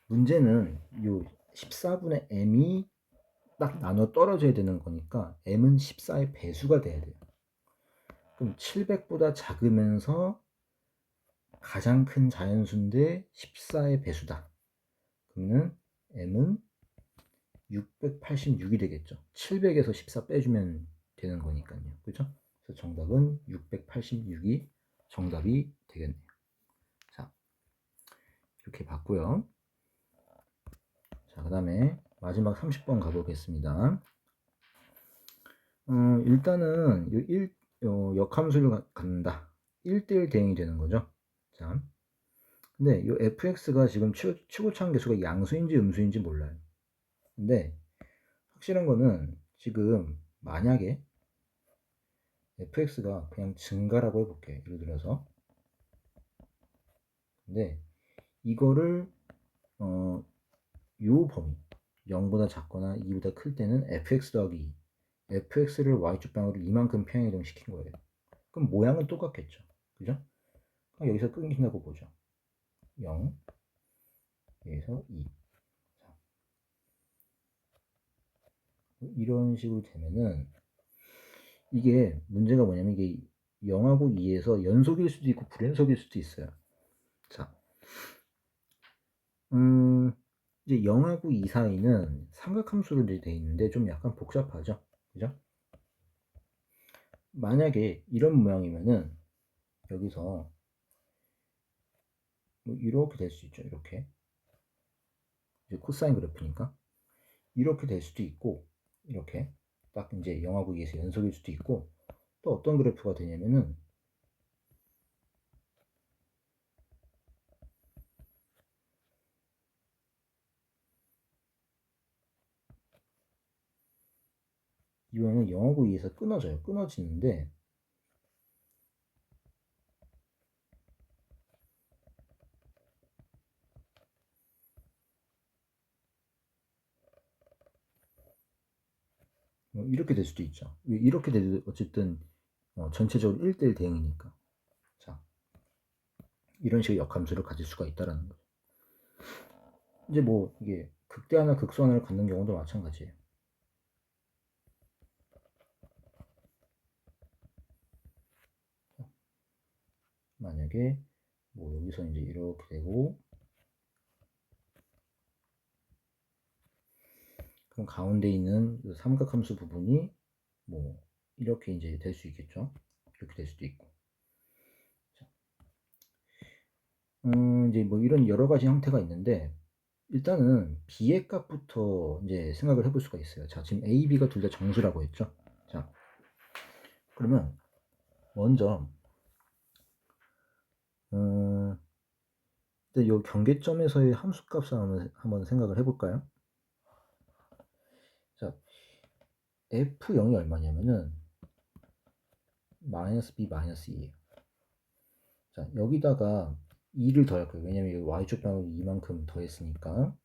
문제는 요 14분의 m이 딱 나눠 떨어져야 되는 거니까 m은 14의 배수가 돼야 돼요. 그럼 700보다 작으면서 가장 큰 자연수인데 14의 배수다. 그러면 m은 686이 되겠죠. 700에서 14 빼주면 되는 거니까요. 그죠? 그래서 정답은 686이 정답이 되겠네요. 자, 이렇게 봤고요. 자, 그 다음에 마지막 30번 가보겠습니다. 일단은 역함수를 갖는다. 1대1 대응이 되는 거죠. 자, 근데 이 fx가 지금 치고차는 개수가 양수인지 음수인지 몰라요. 근데 확실한 거는 지금 만약에 fx가 그냥 증가라고 해볼게. 예를 들어서. 근데 이거를 요 범위 0보다 작거나 2보다 클 때는 fx 더하기 2 fx를 y축 방으로 이만큼 평행이동 시킨 거예요. 그럼 모양은 똑같겠죠. 그죠? 그럼 여기서 끊긴다고 보죠. 0 여기서 2 자, 이런 식으로 되면은 이게 문제가 뭐냐면 이게 0하고 2에서 연속일 수도 있고 불연속일 수도 있어요. 자, 이제 0하고 2 사이는 삼각함수로 돼 있는데 좀 약간 복잡하죠. 그죠? 만약에 이런 모양이면은 여기서 뭐 이렇게 될 수 있죠. 이렇게. 이제 코사인 그래프니까. 이렇게 될 수도 있고, 이렇게. 딱 이제 0하고 2에서 연속일 수도 있고, 또 어떤 그래프가 되냐면은, 이거는 0하고 2에서 끊어져요. 끊어지는데, 이렇게 될 수도 있죠. 이렇게 돼도 어쨌든 전체적으로 1대1 대응이니까. 자, 이런 식의 역함수를 가질 수가 있다라는 거죠. 이제 뭐 이게 극대화나 극소화를 갖는 경우도 마찬가지예요. 만약에 뭐 여기서 이제 이렇게 되고 그럼 가운데 있는 삼각함수 부분이 뭐 이렇게 이제 될 수 있겠죠. 이렇게 될 수도 있고. 이제 뭐 이런 여러 가지 형태가 있는데 일단은 b의 값부터 이제 생각을 해볼 수가 있어요. 자, 지금 a, b가 둘 다 정수라고 했죠. 자, 그러면 먼저 일단 이 경계점에서의 함수값을 한번 생각을 해볼까요? 자, f0이 얼마냐면은 마이너스 b 마이너스 2예요. 자, 여기다가 2를 더할 거예요. 왜냐면 여기 y축 방으로 이만큼 더했으니까.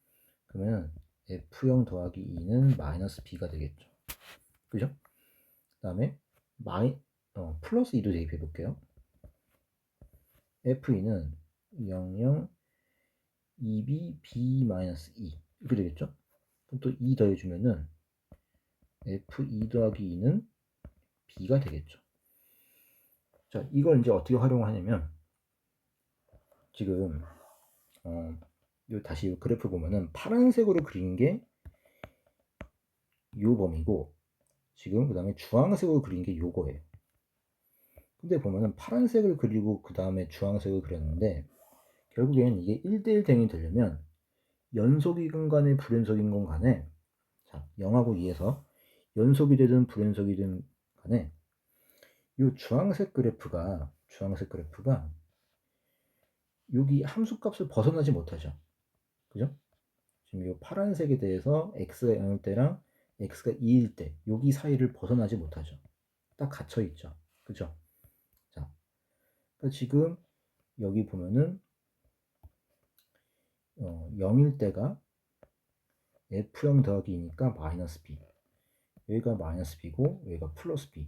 그러면 f0 더하기 2는 마이너스 b가 되겠죠. 그죠? 그 다음에 플러스 2도 대입해 볼게요. f2는 00 2b b 마이너스 2 이렇게 되겠죠? 그럼 또 2 더해주면은 f2 더하기 2는 b가 되겠죠. 자, 이걸 이제 어떻게 활용하냐면 지금 다시 그래프 보면은 파란색으로 그린 게 요 범위고 지금 그 다음에 주황색으로 그린 게 요거예요. 근데 보면은 파란색을 그리고 그 다음에 주황색을 그렸는데 결국에는 이게 1대1 대응이 되려면 연속이건 간에 불연속인 건 간에 자, 0하고 2에서 연속이 되든 불연속이든 간에 이 주황색 그래프가 여기 함수값을 벗어나지 못하죠. 그죠? 지금 이 파란색에 대해서 x가 0일 때랑 x가 2일 때 여기 사이를 벗어나지 못하죠. 딱 갇혀 있죠. 그죠? 자, 그러니까 지금 여기 보면은 0일 때가 f0 더하기 2니까 마이너스 b 여기가 마이너스 b고 여기가 플러스 b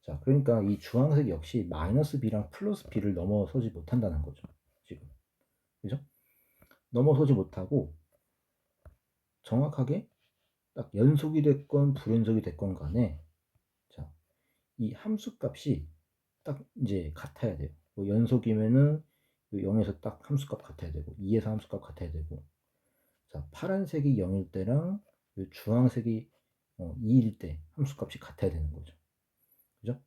자, 그러니까 이 주황색 역시 마이너스 b랑 플러스 b를 넘어서지 못한다는 거죠. 지금. 그죠? 넘어서지 못하고 정확하게 딱 연속이 됐건 불연속이 됐건 간에 자, 이 함수 값이 딱 이제 같아야 돼요. 뭐 연속이면은 0에서 딱 함수값 같아야 되고 2에서 함수값 같아야 되고 자, 파란색이 0일 때랑 주황색이 2일 때 함수값이 같아야 되는 거죠. 그죠?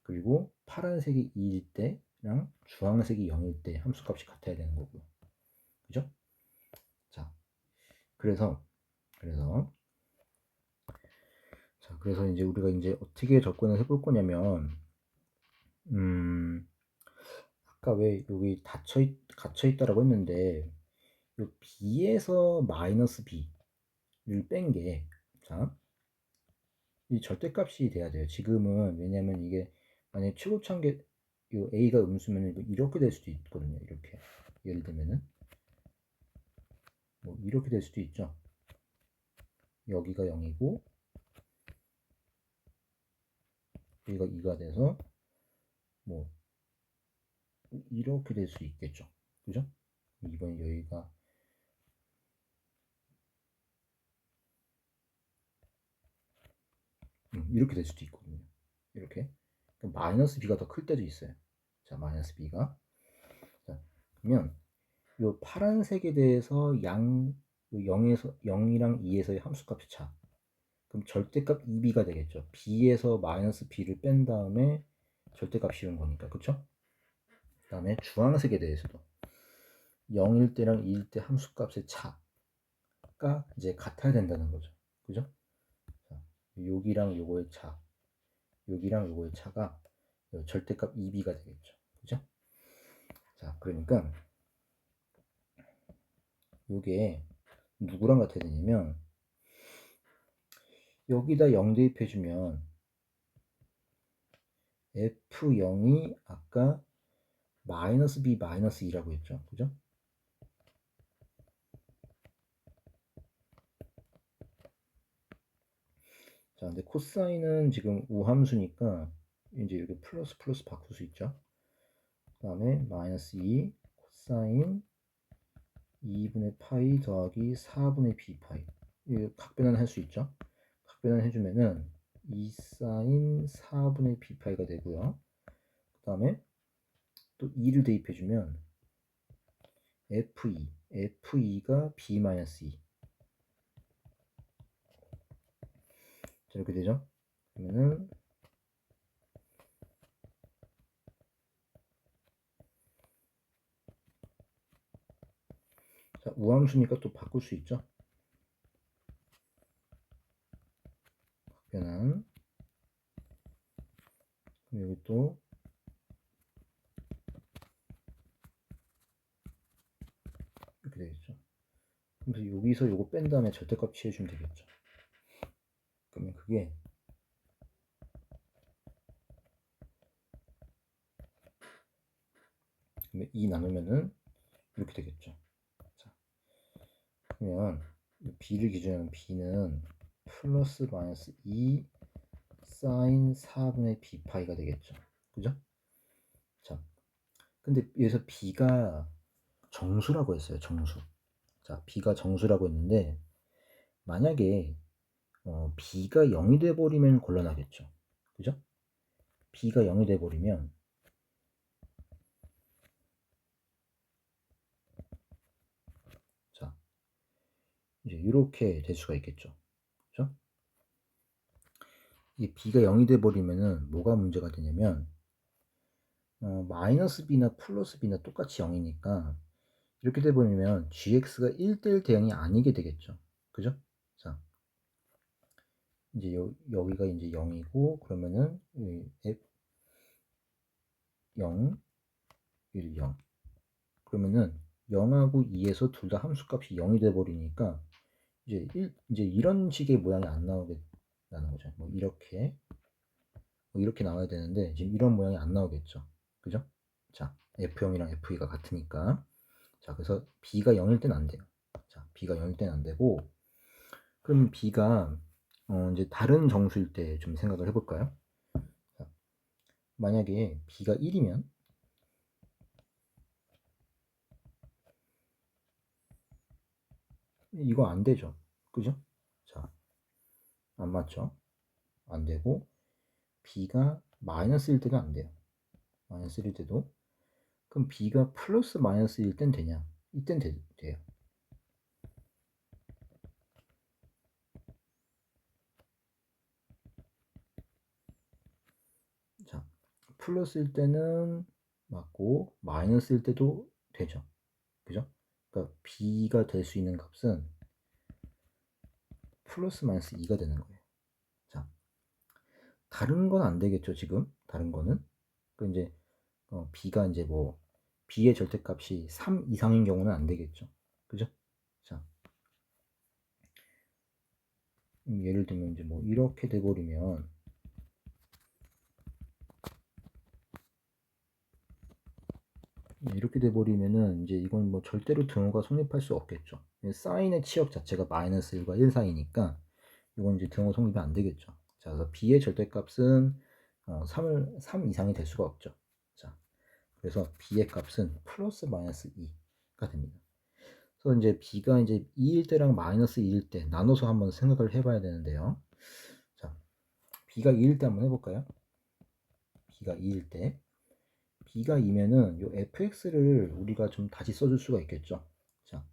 그리고 파란색이 2일 때랑 주황색이 0일 때 함수값이 같아야 되는 거고요. 그죠? 자, 그래서 이제 우리가 이제 어떻게 접근을 해볼 거냐면 아까 왜 여기 갇혀 있다라고 했는데 요 b에서 마이너스 b를 뺀 게, 자, 이 절대값이 돼야 돼요. 지금은 왜냐면 이게 만약에 최고차계 요 a가 음수면 이렇게 될 수도 있거든요. 이렇게 예를 들면은 뭐 이렇게 될 수도 있죠. 여기가 0이고 여기가 2가 돼서 뭐 이렇게 될 수 있겠죠. 그죠? 이번 여기가 이렇게 될 수도 있거든요. 이렇게 마이너스 b가 더 클 때도 있어요. 자, 마이너스 b가. 자, 그러면 요 파란색에 대해서 양 0에서 0이랑 2에서의 함수값의 차. 그럼 절대값 2b가 되겠죠. b에서 마이너스 b를 뺀 다음에 절대값 씌운 거니까. 그쵸? 그 다음에 주황색에 대해서도 0일 때랑 2일 때 함수값의 차가 이제 같아야 된다는 거죠. 그죠? 자, 여기랑 요거의 차, 여기랑 요거의 차가 절대값 2b가 되겠죠. 그죠? 자, 그러니까 요게 누구랑 같아야 되냐면 여기다 0 대입해주면 f0이 아까 마이너스 b 마이너스 2라고 했죠. 그죠? 자, 근데 코사인은 지금 우함수니까 이제 이렇게 플러스 플러스 바꿀 수 있죠. 그 다음에 마이너스 2 코사인 2분의 파이 더하기 4분의 b 파이. 이 각변환 할 수 있죠. 각변환 해주면은 2 사인 4분의 b 파이가 되고요. 그 다음에 또 2를 대입해주면 F2가 B-2. 자, 이렇게 되죠? 그러면은 자, 우함수니까 또 바꿀 수 있죠? 각변환. 그럼 여기 또 이렇게 되겠죠? 그래서 여기서 요거 뺀 다음에 절대값 취해주면 되겠죠? 그러면 그게 그러면 2 나누면은 이렇게 되겠죠? 자, 그러면 b를 기준으로 b는 플러스 마이너스 2 사인 4분의 b 파이가 되겠죠. 그죠? 자, 근데 여기서 b가 정수라고 했어요. 정수. 자, b가 정수라고 했는데 만약에 b가 0이 돼버리면 곤란하겠죠. 그죠? b가 0이 돼버리면 자, 이제 이렇게 될 수가 있겠죠. 그죠? 이게 b가 0이 돼버리면은 뭐가 문제가 되냐면 마이너스 b나 플러스 b나 똑같이 0이니까 이렇게 돼버리면 gx가 1대1 대응이 아니게 되겠죠. 그죠? 자, 이제 여기가 이제 0이고 그러면은 f 0, 1, 0 그러면은 0하고 2에서 둘 다 함수값이 0이 돼버리니까 이제 이런 식의 모양이 안 나오겠다는 거죠. 뭐 이렇게 나와야 되는데 지금 이런 모양이 안 나오겠죠. 그죠? 자, F0이랑 F2가 같으니까. 자, 그래서 B가 0일 땐 안 돼요. 자, B가 0일 땐 안 되고, 그럼 B가 이제 다른 정수일 때 좀 생각을 해볼까요? 자, 만약에 B가 1이면 이거 안 되죠. 그죠? 자, 안 맞죠? 안 되고, B가 마이너스일 때도 안 돼요. 마이너스일 때도. 그럼 B가 플러스 마이너스일 땐 되냐? 이땐 돼요. 자, 플러스일 때는 맞고 마이너스일 때도 되죠. 그죠? 그러니까 b가 될 수 있는 값은 플러스 마이너스 2가 되는 거예요. 자, 다른 건 안 되겠죠, 지금? 다른 거는? 그 이제 b가 이제 뭐 b의 절대값이 3 이상인 경우는 안 되겠죠. 그죠? 자, 예를 들면 이제 뭐 이렇게 돼버리면 이렇게 돼버리면은 이제 이건 뭐 절대로 등호가 성립할 수 없겠죠. 사인의 치역 자체가 마이너스 1과 1 사이니까 이건 이제 등호 성립이 안 되겠죠. 자, 그래서 b의 절대값은 3 이상이 될 수가 없죠. 자, 그래서 b의 값은 플러스 마이너스 2가 됩니다. 그래서 이제 b가 이제 2일 때랑 마이너스 2일 때 나눠서 한번 생각을 해봐야 되는데요. 자, b가 2일 때 한번 해볼까요? b가 2일 때 b가 2면은 요 fx를 우리가 좀 다시 써줄 수가 있겠죠. 자,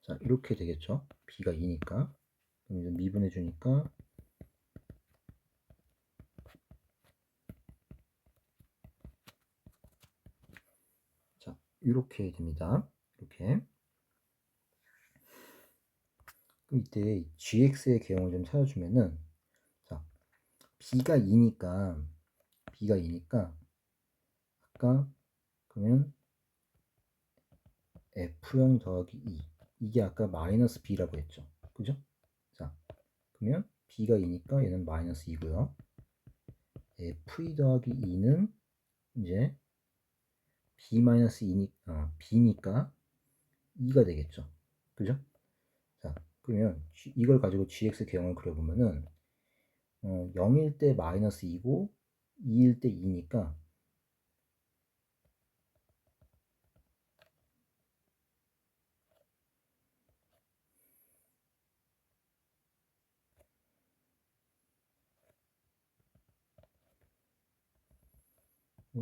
자 이렇게 되겠죠. b가 2니까 그럼 이제 미분해 주니까 자 이렇게 됩니다. 이렇게. 그럼 이때 gx의 개형을 좀 찾아주면은 자 b가 2니까 아까 그러면 f0 더하기 2 이게 아까 마이너스 b라고 했죠. 그죠? 자 그러면 b가 2니까 얘는 마이너스 2고요. f2 더하기 2는 이제 b니까 2가 되겠죠. 그죠? 자, 그러면 이걸 가지고 gx 개형을 그려보면은 0일 때 마이너스 2고 2일 때 2니까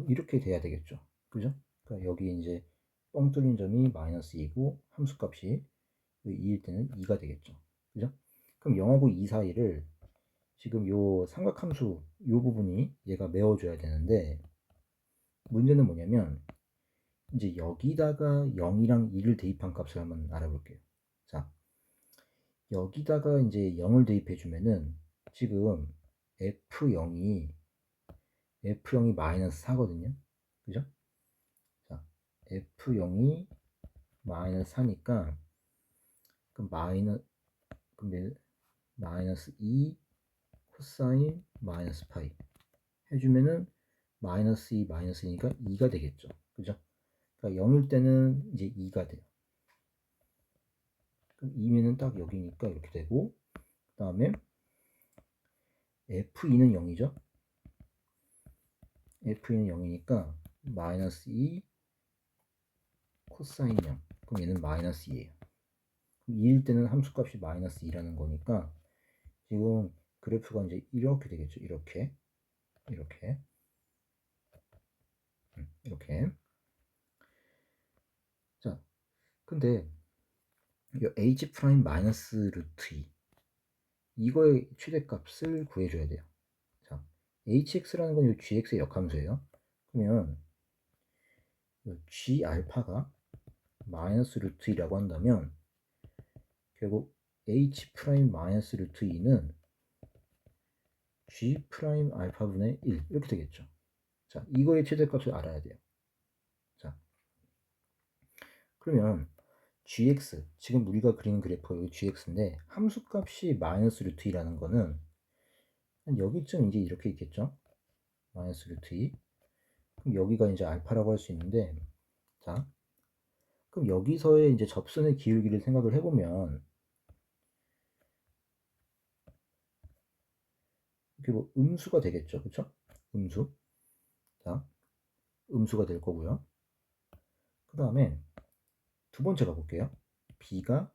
이렇게 돼야 되겠죠. 그죠? 그러니까 여기 이제 뻥 뚫린 점이 마이너스 2고 함수값이 2일 때는 2가 되겠죠. 그죠? 그럼 0하고 2 사이를 지금 요 삼각함수 요 부분이 얘가 메워줘야 되는데 문제는 뭐냐면 이제 여기다가 0이랑 2를 대입한 값을 한번 알아볼게요. 자, 여기다가 이제 0을 대입해 주면은 지금 F0이 마이너스 4거든요. 그죠? 자, F0이 마이너스 4니까 그럼 마이너스 2 코사인 마이너스 파이 해주면은 마이너스 2 마이너스 2니까 2가 되겠죠. 그죠? 그러니까 0일 때는 이제 2가 돼요. 그럼 2면은 딱 여기니까 이렇게 되고 그 다음에 F2는 0이죠. F2는 0이니까 마이너스 2 코사인 0 그럼 얘는 마이너스 2예요. 2일 때는 함수값이 마이너스 2라는 거니까 지금 그래프가 이제 이렇게 되겠죠. 이렇게 자 근데 이 h 프라임 마이너스 루트 2 이거의 최대값을 구해줘야 돼요. 자 hx라는 건 이 gx의 역함수예요. 그러면 g 알파가 마이너스 루트 2라고 한다면 결국 h 프라임 마이너스 루트 2는 g 프라임 알파분의 1 이렇게 되겠죠. 자 이거의 최대값을 알아야 돼요. 자 그러면 gx 지금 우리가 그리는 그래프가 여기 gx인데 함수값이 마이너스 루트 2라는 거는 여기쯤 이제 이렇게 있겠죠. 마이너스 루트 2 그럼 여기가 이제 알파라고 할 수 있는데 자 그럼 여기서의 이제 접선의 기울기를 생각을 해보면 이게 뭐 음수가 되겠죠. 그쵸? 음수. 자, 음수가 될 거고요. 그 다음에 두 번째 가볼게요. b가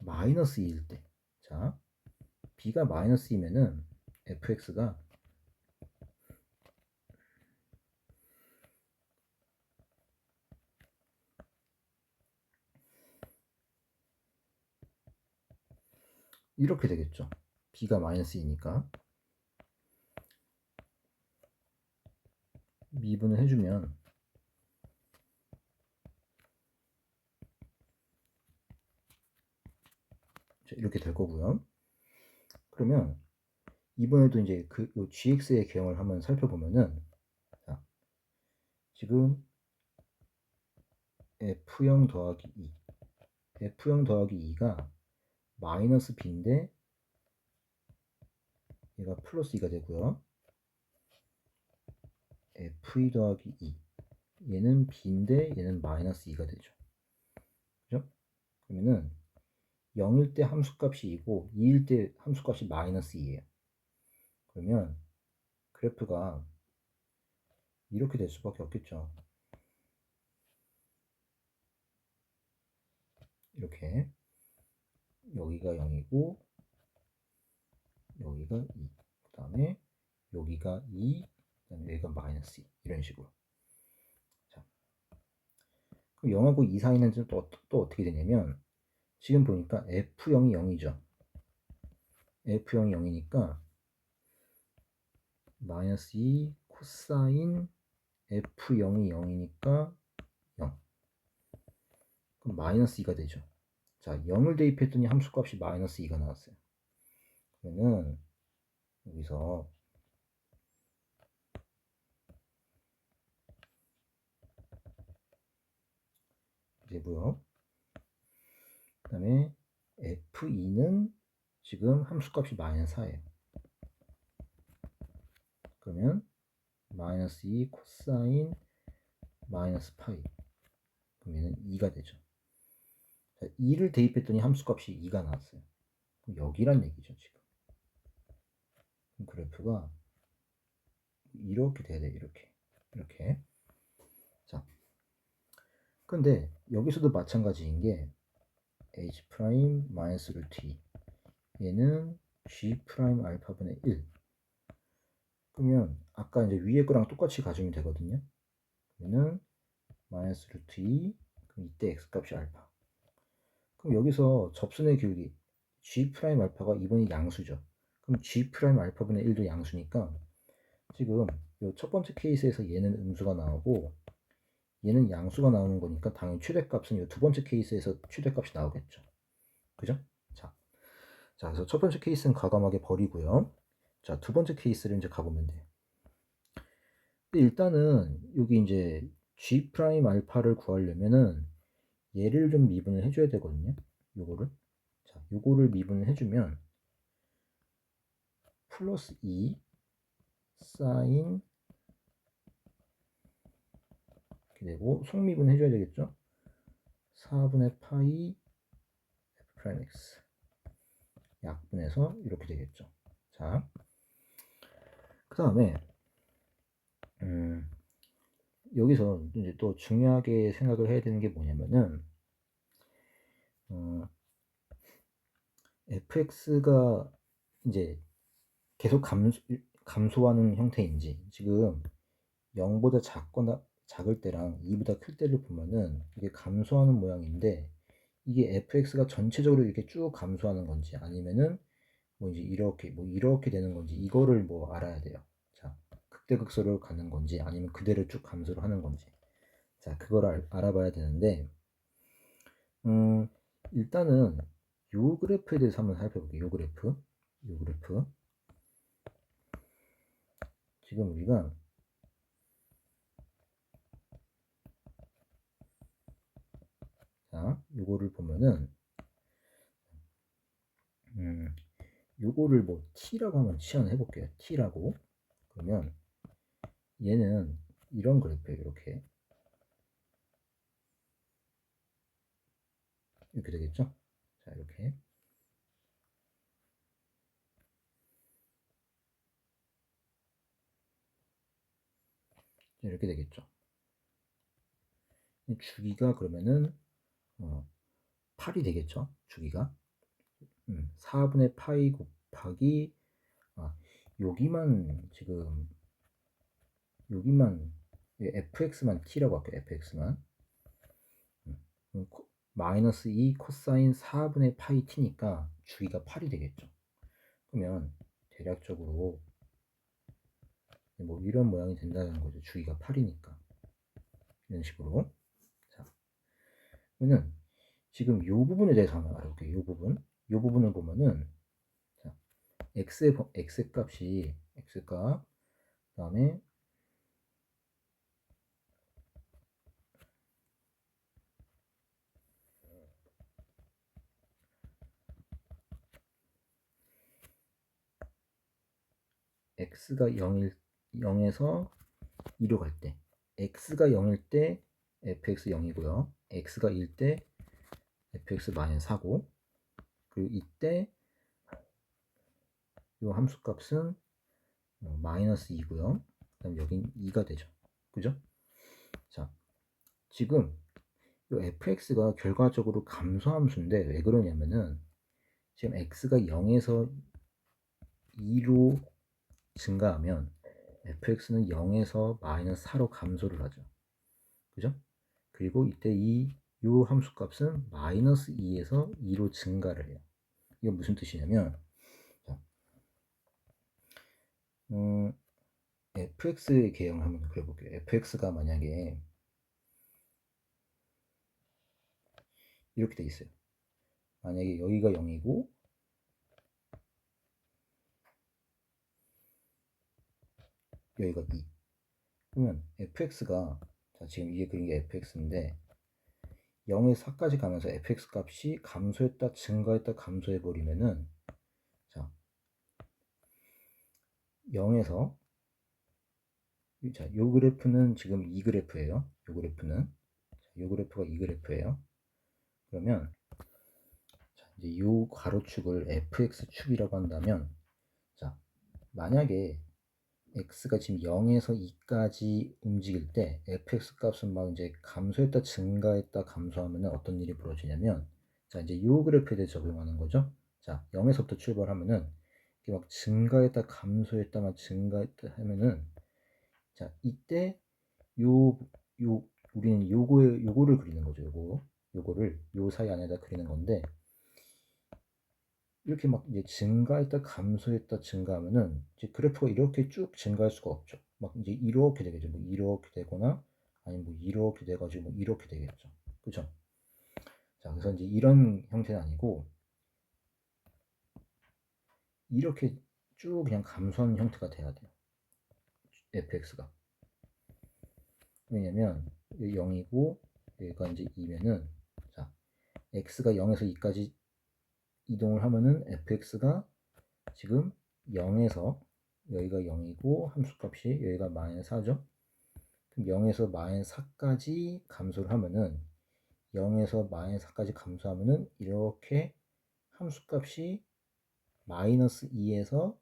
마이너스 2일 때. 자, b가 마이너스 2면은 fx가 이렇게 되겠죠. b가 마이너스 2니까 미분을 해주면 이렇게 될 거고요. 그러면 이번에도 이제 요 gx의 개형을 한번 살펴보면은, 자, 지금 f0 더하기 2, f0 더하기 2가 마이너스 b인데 얘가 플러스 2가 되고요. f2 더하기 2, 얘는 b인데 얘는 마이너스 2가 되죠. 그죠? 그러면은 0일 때 함수값이 2고 2일 때 함수값이 마이너스 2예요. 그러면 그래프가 이렇게 될 수밖에 없겠죠. 이렇게 여기가 0이고 여기가 2, 그 다음에 여기가 2, 그 다음에 여기가 마이너스 2, 이런 식으로. 자, 그럼 0하고 2 사이는 또 어떻게 되냐면, 지금 보니까 f0이 0이죠. f0이 0이니까 마이너스 2 코사인 f0이 0이니까 0. 그럼 마이너스 2가 되죠. 자, 0을 대입했더니 함수값이 마이너스 2가 나왔어요. 그러면 여기서 되고요. 그 다음에 f2는 지금 함수값이 마이너스 4예요. 그러면 마이너스 2 코사인 마이너스 파이, 그러면 2가 되죠. 자, 2를 대입했더니 함수값이 2가 나왔어요. 그럼 여기란 얘기죠, 지금. 그래프가 이렇게 돼야 돼, 이렇게. 자, 근데 여기서도 마찬가지인 게 h 프라임 마이너스 루트 2, 얘는 g 프라임 알파분의 1. 그러면 아까 이제 위에 거랑 똑같이 가주면 되거든요. 그러면은 마이너스 루트 2, 그럼 이때 x 값이 알파. 그럼 여기서 접선의 기울기 g 프라임 알파가 이번에 양수죠. 그럼 g 프라임 알파분의 1도 양수니까 지금 이 첫 번째 케이스에서 얘는 음수가 나오고 얘는 양수가 나오는 거니까 당연히 최대값은 이 두 번째 케이스에서 최대값이 나오겠죠. 그죠? 자, 그래서 첫 번째 케이스는 과감하게 버리고요. 자, 두 번째 케이스를 이제 가보면 돼요. 근데 일단은 여기 이제 g 프라임 알파를 구하려면은 얘를 좀 미분을 해줘야 되거든요. 요거를. 자, 요거를 미분을 해주면 플러스 2 사인 이렇게 되고, 속미분 해줘야 되겠죠. 4분의 파이 f 프라임 x 약분해서 이렇게 되겠죠. 자, 그 다음에 여기서 이제 또 중요하게 생각을 해야 되는 게 뭐냐면은 fx가 이제 계속 감소하는 형태인지, 지금 0보다 작을 때랑 2보다 클 때를 보면은 이게 감소하는 모양인데, 이게 fx가 전체적으로 이렇게 쭉 감소하는 건지 아니면은 뭐 이제 이렇게 되는 건지, 이거를 뭐 알아야 돼요. 자, 극대극소를 가는 건지 아니면 그대로 쭉 감소를 하는 건지, 자, 그걸 알아봐야 되는데, 일단은 요 그래프에 대해서 한번 살펴볼게요. 요 그래프. 지금 우리가 자, 요거를 보면은 요거를 뭐 t라고 한번 치환해 볼게요. t라고. 그러면 얘는 이런 그래프예요. 이렇게 되겠죠? 자, 이렇게 되겠죠. 주기가 그러면은 8이 되겠죠. 주기가 4분의 파이 곱하기 여기만 지금 여기만 fx만 t라고 할게요. fx만 마이너스 2 코사인 4분의 파이 t니까 주기가 8이 되겠죠. 그러면 대략적으로 뭐 이런 모양이 된다는 거죠. 주기가 8이니까 이런 식으로. 자, 그러면 지금 이 부분에 대해서 한번 알아볼게요. 이 부분. 이 부분을 보면은 자, x 값이 x 값 그다음에 x가 0에서 2로 갈 때 x가 0일 때 fx 0이고요. x가 1일 때 fx 마이너스 4고 그리고 이때 이 함수 값은 마이너스 2고요. 그다음 여긴 2가 되죠. 그죠? 자, 지금 이 fx가 결과적으로 감소함수인데 왜 그러냐면은 지금 x가 0에서 2로 증가하면 fx는 0에서 마이너스 4로 감소를 하죠. 그죠? 그리고 이때 요 함수 값은 마이너스 2에서 2로 증가를 해요. 이게 무슨 뜻이냐면 자, fx의 개형을 한번 그려볼게요. fx가 만약에 이렇게 돼 있어요. 만약에 여기가 0이고 여기가 2 그러면 fx가 자 지금 이게 그린 게 fx인데 0에서 4까지 가면서 fx 값이 감소했다 증가했다 감소해 버리면은 자 0에서 자, 요 그래프는 지금 이 그래프예요. 요 그래프는 요 그래프가 이 그래프예요. 그러면 자, 이제 요 가로축을 fx축이라고 한다면 자 만약에 x가 지금 0에서 2까지 움직일 때 fx 값은 막 이제 감소했다 증가했다 감소하면 어떤 일이 벌어지냐면 자 이제 요 그래프에 대해 적용하는 거죠. 자 0에서부터 출발하면은 이게 막 증가했다 감소했다 막 증가했다 하면은 자 이때 요 우리는 요거를 그리는 거죠. 요거를 요 사이 안에다 그리는 건데 이렇게 막 이제 증가했다 감소했다 증가하면은 이제 그래프가 이렇게 쭉 증가할 수가 없죠. 막 이제 이렇게 되겠죠. 뭐 이렇게 되거나 아니면 뭐 이렇게 돼가지고 뭐 이렇게 되겠죠. 그죠? 자, 그래서 이제 이런 형태는 아니고 이렇게 쭉 그냥 감소하는 형태가 돼야 돼요. fx가. 왜냐면 0이고 여기가 이제 2면은 자, x가 0에서 2까지 이동을 하면은 fx가 지금 0에서 여기가 0이고 함수값이 여기가 마이너스 4죠. 그럼 0에서 마이너스 4까지 감소를 하면은 0에서 마이너스 4까지 감소하면은 이렇게 함수값이 마이너스 2에서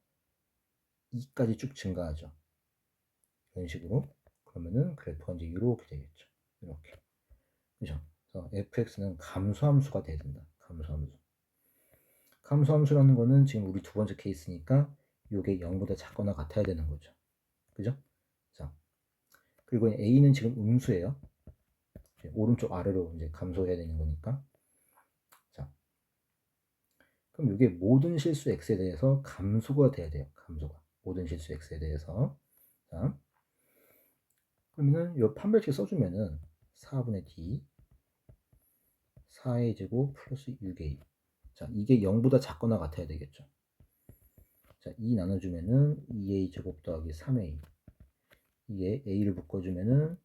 2까지 쭉 증가하죠. 이런 식으로 그러면은 그래프가 이제 이렇게 되겠죠. 이렇게 그죠? 그래서 fx는 감소함수가 돼야 된다. 감소함수. 감소함수라는 거는 지금 우리 두 번째 케이스니까 이게 0보다 작거나 같아야 되는 거죠. 그죠? 자, 그리고 a는 지금 음수예요. 오른쪽 아래로 이제 감소해야 되는 거니까. 자, 그럼 이게 모든 실수 x에 대해서 감소가 돼야 돼요. 감소가. 모든 실수 x에 대해서. 자, 그러면은 이 판별식 써주면은 4분의 d 4a 제곱 플러스 6a. 자, 이게 0보다 작거나 같아야 되겠죠. 자, 2 나눠주면은 2a 제곱 더하기 3a. 이게 a를 묶어주면은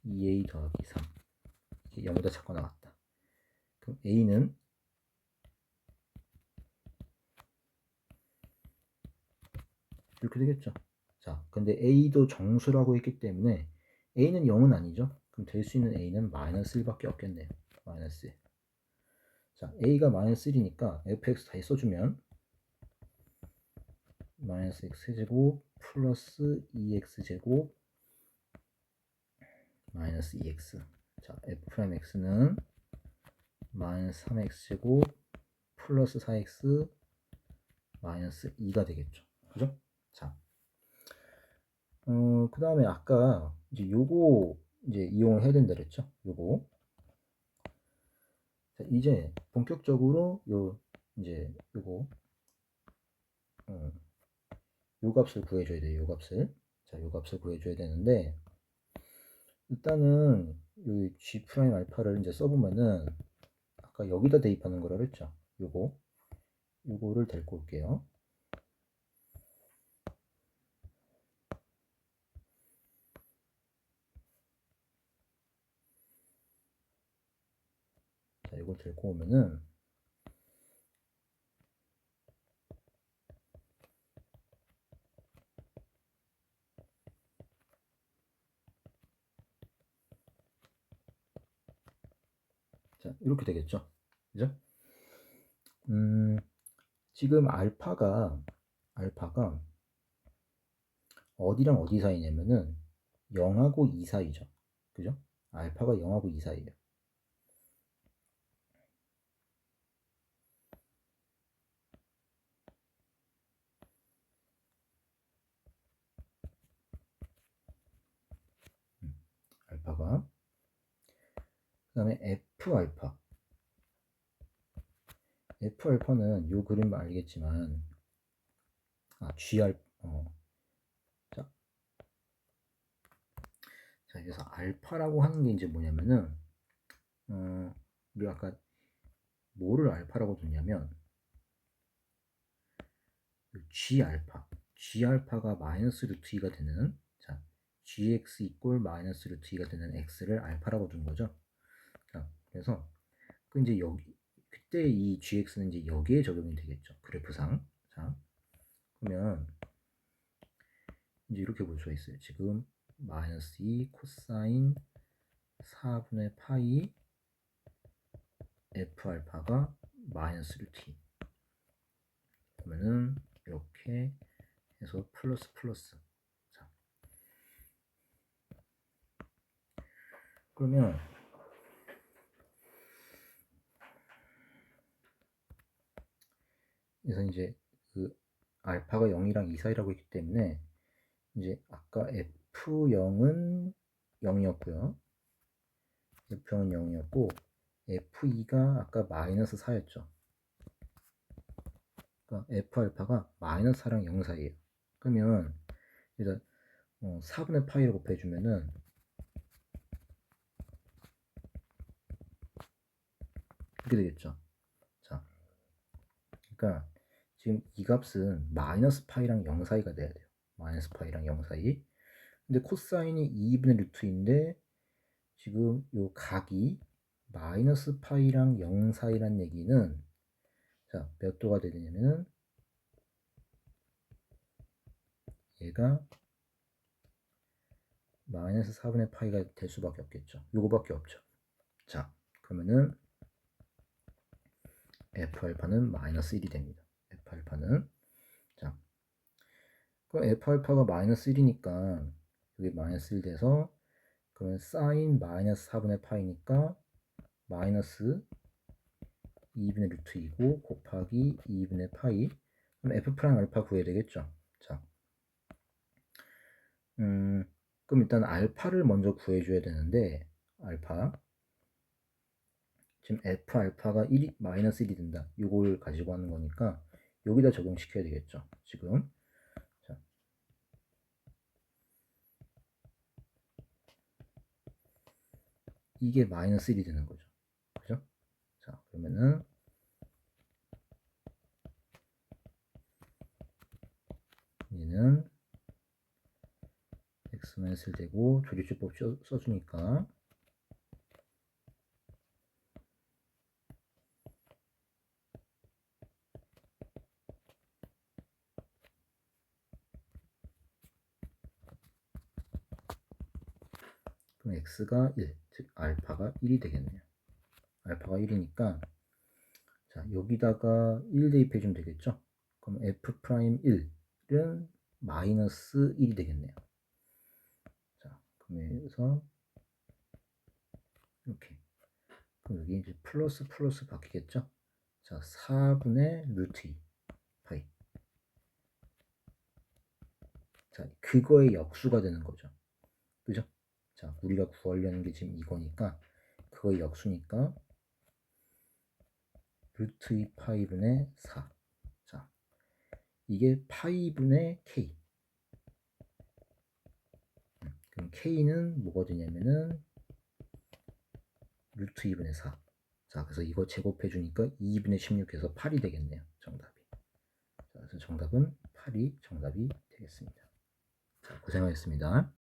2a 더하기 3. 이게 0보다 작거나 같다. 그럼 a는 이렇게 되겠죠. 자, 근데 a도 정수라고 했기 때문에 a는 0은 아니죠. 그럼 될 수 있는 a는 마이너스 1밖에 없겠네요. 마이너스 1. 자, a가 마이너스 1이니까 fx 다시 써주면 마이너스 x제곱 플러스 2x제곱 마이너스 2x. 자, f'x는 마이너스 3x제곱 플러스 4x 마이너스 2가 되겠죠. 그죠? 자, 그 다음에 아까 이제 요거 이제 이용을 해야 된다 그랬죠? 요거. 자, 이제 본격적으로 이제 요거 요 값을 구해줘야 돼요. 요 값을. 자, 요 값을 구해줘야 되는데 일단은 요 g 프라임 알파를 이제 써보면은 아까 여기다 대입하는 거라 그랬죠. 요거 요거를 데리고 올게요. 자, 이거 데리고 오면은 자, 이렇게 되겠죠. 그죠? 지금 알파가 어디랑 어디 사이냐면은 0하고 2 사이죠. 그죠? 알파가 0하고 2 사이에요. 알파가. 그 다음에 F알파는 요 그림 알겠지만 자, 그래서 알파라고 하는 게 이제 뭐냐면은 우리가 아까 뭐를 알파라고 뒀냐면 G알파가 마이너스 루트 2가 되는, 자, gx 이꼴 마이너스 루트 2가 되는 x를 알파라고 둔 거죠. 자, 그래서 그 이제 여기 그때 이 gx는 이제 여기에 적용이 되겠죠. 그래프상. 자, 그러면 이제 이렇게 볼 수가 있어요. 지금 마이너스 2 코사인 4분의 파이 f 알파가 마이너스 루트 2. 그러면은 이렇게 해서 플러스 플러스. 자, 그러면 그래서 이제 그 알파가 0이랑 2 사이라고 했기 때문에 이제 아까 F0은 0이었고요. F0은 0이었고 F2가 아까 마이너스 4였죠. 그러니까 F 알파가 마이너스 4랑 0 사이에요. 그러면 일단 4분의 파이를 곱해주면은 이렇게 되겠죠. 자, 그러니까 지금 이 값은 마이너스 파이랑 0 사이가 돼야 돼요. 마이너스 파이랑 0 사이. 근데 코사인이 2분의 루트인데 지금 요 각이 마이너스 파이랑 0 사이란 얘기는 자, 몇 도가 되냐면은 얘가 마이너스 4분의 파이가 될 수밖에 없겠죠. 요거밖에 없죠. 자, 그러면은 F알파는 마이너스 1이 됩니다. F알파는. 자, 그럼 F알파가 마이너스 1이니까 여기 마이너스 1 돼서 그러면 사인 마이너스 4분의 파이니까 마이너스 2분의 루트 2고 곱하기 2분의 파이. 그럼 F 프라임 알파 구해야 되겠죠. 자, 그럼 일단 알파를 먼저 구해줘야 되는데 알파 지금 F 알파가 1이 마이너스 1이 된다. 이걸 가지고 하는 거니까 여기다 적용시켜야 되겠죠. 지금 자, 이게 마이너스 1이 되는 거죠. 그죠? 자, 그러면은 얘는 x-1 되고 조립주법 써주니까 그럼 x가 1, 즉 알파가 1이 되겠네요. 알파가 1이니까 자, 여기다가 1 대입해 주면 되겠죠. 그럼 f 프라임 1은 마이너스 1이 되겠네요. 자, 그래서 이렇게 그럼 여기 이제 플러스 플러스 바뀌겠죠. 자, 4분의 루트 2 파이. 자, 그거의 역수가 되는 거죠. 그죠? 자, 우리가 구하려는 게 지금 이거니까 그거의 역수니까 루트 2 파이분의 4. 자, 이게 파이분의 k. 그럼 k는 뭐가 되냐면은 루트 2분의 4. 자, 그래서 이거 제곱해 주니까 2분의 16해서 8이 되겠네요. 정답이. 정답은 8이 정답이 되겠습니다. 자, 고생하셨습니다.